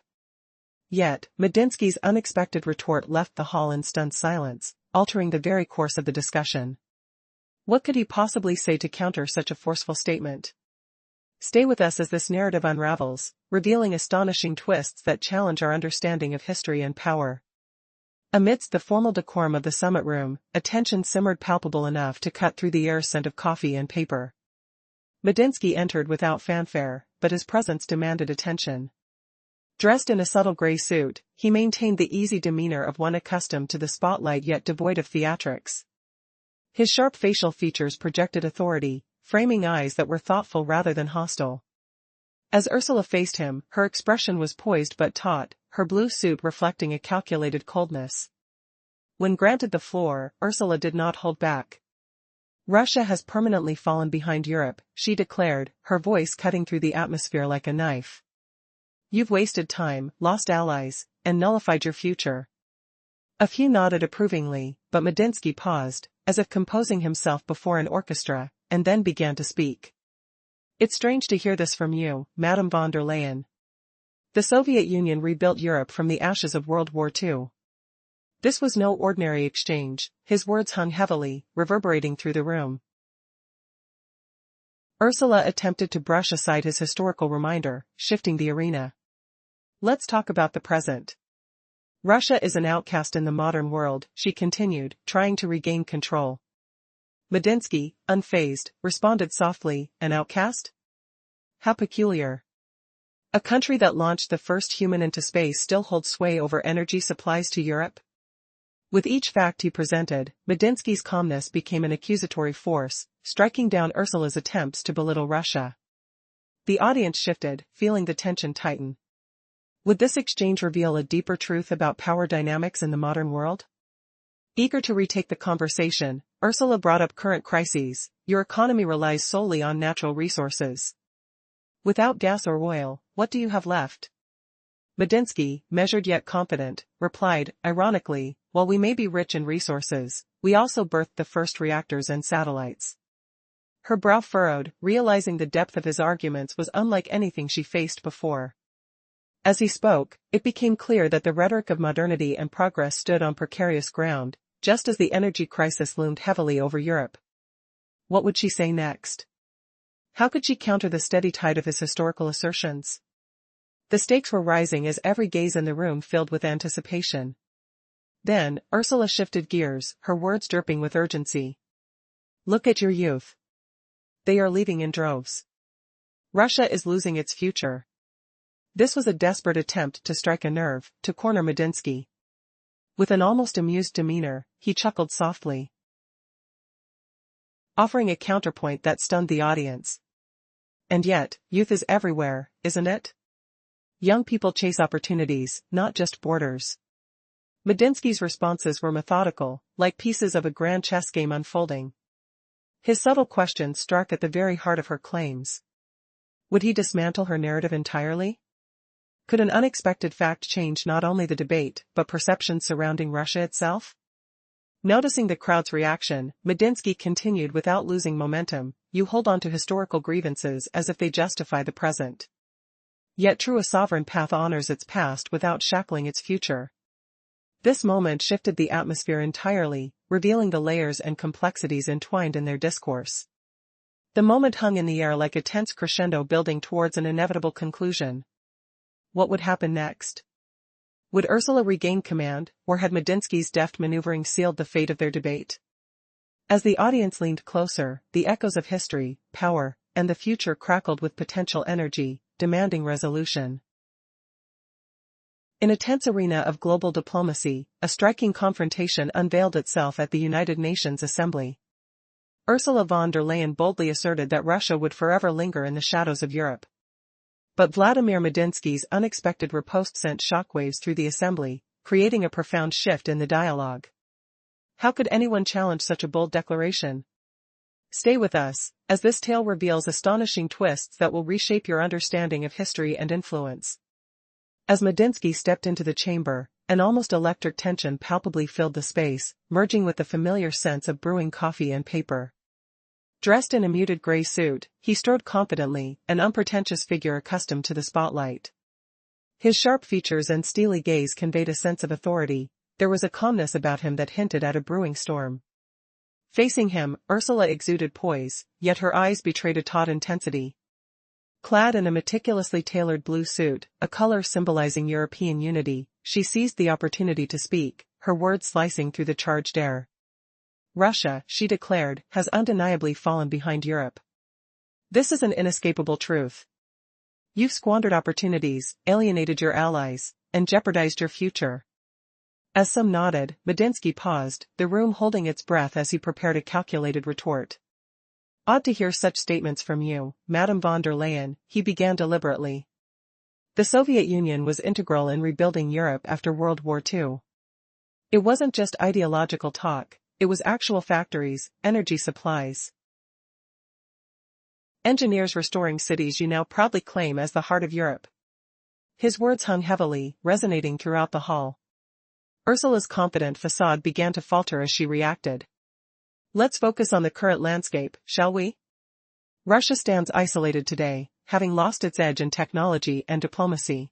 A: Yet, Medinsky's unexpected retort left the hall in stunned silence, altering the very course of the discussion. What could he possibly say to counter such a forceful statement? Stay with us as this narrative unravels, revealing astonishing twists that challenge our understanding of history and power. Amidst the formal decorum of the summit room, a tension simmered palpable enough to cut through the air scent of coffee and paper. Medinsky entered without fanfare, but his presence demanded attention. Dressed in a subtle gray suit, he maintained the easy demeanor of one accustomed to the spotlight yet devoid of theatrics. His sharp facial features projected authority, framing eyes that were thoughtful rather than hostile. As Ursula faced him, her expression was poised but taut, her blue suit reflecting a calculated coldness. When granted the floor, Ursula did not hold back. Russia has permanently fallen behind Europe, she declared, her voice cutting through the atmosphere like a knife. You've wasted time, lost allies, and nullified your future. A few nodded approvingly, but Medinsky paused, as if composing himself before an orchestra, and then began to speak. It's strange to hear this from you, Madame von der Leyen. The Soviet Union rebuilt Europe from the ashes of World War II. This was no ordinary exchange, his words hung heavily, reverberating through the room. Ursula attempted to brush aside his historical reminder, shifting the arena. Let's talk about the present. Russia is an outcast in the modern world, she continued, trying to regain control. Medinsky, unfazed, responded softly, an outcast? How peculiar. A country that launched the first human into space still holds sway over energy supplies to Europe? With each fact he presented, Medinsky's calmness became an accusatory force, striking down Ursula's attempts to belittle Russia. The audience shifted, feeling the tension tighten. Would this exchange reveal a deeper truth about power dynamics in the modern world? Eager to retake the conversation, Ursula brought up current crises. Your economy relies solely on natural resources. Without gas or oil, what do you have left? Medinsky, measured yet confident, replied, ironically, while we may be rich in resources, we also birthed the first reactors and satellites. Her brow furrowed, realizing the depth of his arguments was unlike anything she faced before. As he spoke, it became clear that the rhetoric of modernity and progress stood on precarious ground, just as the energy crisis loomed heavily over Europe. What would she say next? How could she counter the steady tide of his historical assertions? The stakes were rising as every gaze in the room filled with anticipation. Then, Ursula shifted gears, her words dripping with urgency. Look at your youth. They are leaving in droves. Russia is losing its future. This was a desperate attempt to strike a nerve, to corner Medinsky. With an almost amused demeanor, he chuckled softly, offering a counterpoint that stunned the audience. And yet, youth is everywhere, isn't it? Young people chase opportunities, not just borders. Medinsky's responses were methodical, like pieces of a grand chess game unfolding. His subtle questions struck at the very heart of her claims. Would he dismantle her narrative entirely? Could an unexpected fact change not only the debate, but perceptions surrounding Russia itself? Noticing the crowd's reaction, Medinsky continued without losing momentum, you hold on to historical grievances as if they justify the present. Yet true a sovereign path honors its past without shackling its future. This moment shifted the atmosphere entirely, revealing the layers and complexities entwined in their discourse. The moment hung in the air like a tense crescendo building towards an inevitable conclusion. What would happen next? Would Ursula regain command, or had Medinsky's deft maneuvering sealed the fate of their debate? As the audience leaned closer, the echoes of history, power, and the future crackled with potential energy, demanding resolution. In a tense arena of global diplomacy, a striking confrontation unveiled itself at the United Nations Assembly. Ursula von der Leyen boldly asserted that Russia would forever linger in the shadows of Europe. But Vladimir Medinsky's unexpected riposte sent shockwaves through the assembly, creating a profound shift in the dialogue. How could anyone challenge such a bold declaration? Stay with us, as this tale reveals astonishing twists that will reshape your understanding of history and influence. As Medinsky stepped into the chamber, an almost electric tension palpably filled the space, merging with the familiar sense of brewing coffee and paper. Dressed in a muted gray suit, he strode confidently, an unpretentious figure accustomed to the spotlight. His sharp features and steely gaze conveyed a sense of authority. There was a calmness about him that hinted at a brewing storm. Facing him, Ursula exuded poise, yet her eyes betrayed a taut intensity. Clad in a meticulously tailored blue suit, a color symbolizing European unity, she seized the opportunity to speak, her words slicing through the charged air. Russia, she declared, has undeniably fallen behind Europe. This is an inescapable truth. You've squandered opportunities, alienated your allies, and jeopardized your future. As some nodded, Medinsky paused, the room holding its breath as he prepared a calculated retort. Odd to hear such statements from you, Madame von der Leyen, he began deliberately. The Soviet Union was integral in rebuilding Europe after World War II. It wasn't just ideological talk, it was actual factories, energy supplies. Engineers restoring cities you now proudly claim as the heart of Europe. His words hung heavily, resonating throughout the hall. Ursula's confident facade began to falter as she reacted. Let's focus on the current landscape, shall we? Russia stands isolated today, having lost its edge in technology and diplomacy.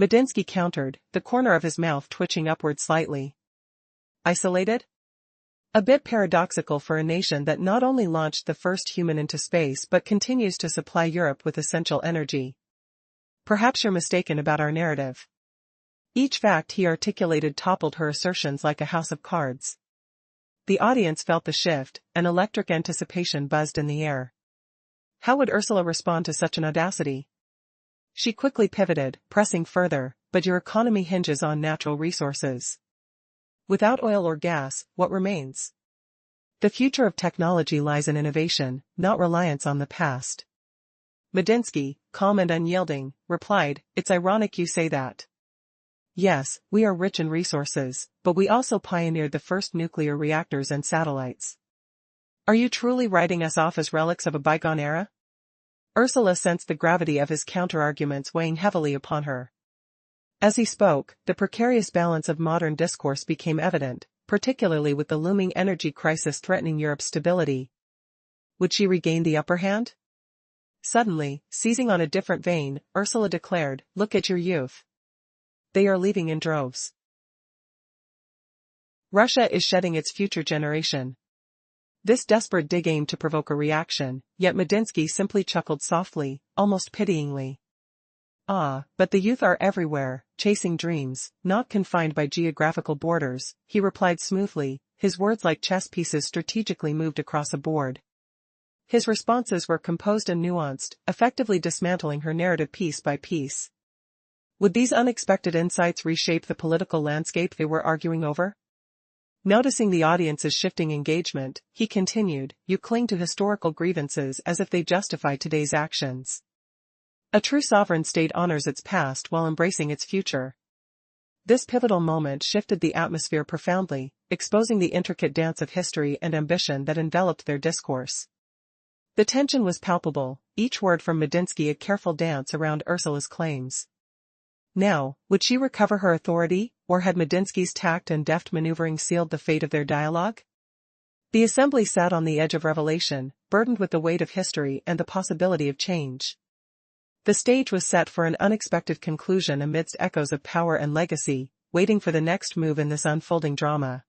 A: Medinsky countered, the corner of his mouth twitching upward slightly. Isolated? A bit paradoxical for a nation that not only launched the first human into space but continues to supply Europe with essential energy. Perhaps you're mistaken about our narrative. Each fact he articulated toppled her assertions like a house of cards. The audience felt the shift, an electric anticipation buzzed in the air. How would Ursula respond to such an audacity? She quickly pivoted, pressing further, but your economy hinges on natural resources. Without oil or gas, what remains? The future of technology lies in innovation, not reliance on the past. Medinsky, calm and unyielding, replied, it's ironic you say that. Yes, we are rich in resources, but we also pioneered the first nuclear reactors and satellites. Are you truly writing us off as relics of a bygone era? Ursula sensed the gravity of his counter-arguments weighing heavily upon her. As he spoke, the precarious balance of modern discourse became evident, particularly with the looming energy crisis threatening Europe's stability. Would she regain the upper hand? Suddenly, seizing on a different vein, Ursula declared, look at your youth. They are leaving in droves. Russia is shedding its future generation. This desperate dig aimed to provoke a reaction, yet Medinsky simply chuckled softly, almost pityingly. Ah, but the youth are everywhere, chasing dreams, not confined by geographical borders, he replied smoothly, his words like chess pieces strategically moved across a board. His responses were composed and nuanced, effectively dismantling her narrative piece by piece. Would these unexpected insights reshape the political landscape they were arguing over? Noticing the audience's shifting engagement, he continued, you cling to historical grievances as if they justify today's actions. A true sovereign state honors its past while embracing its future. This pivotal moment shifted the atmosphere profoundly, exposing the intricate dance of history and ambition that enveloped their discourse. The tension was palpable, each word from Medinsky a careful dance around Ursula's claims. Now, would she recover her authority, or had Medinsky's tact and deft maneuvering sealed the fate of their dialogue? The assembly sat on the edge of revelation, burdened with the weight of history and the possibility of change. The stage was set for an unexpected conclusion amidst echoes of power and legacy, waiting for the next move in this unfolding drama.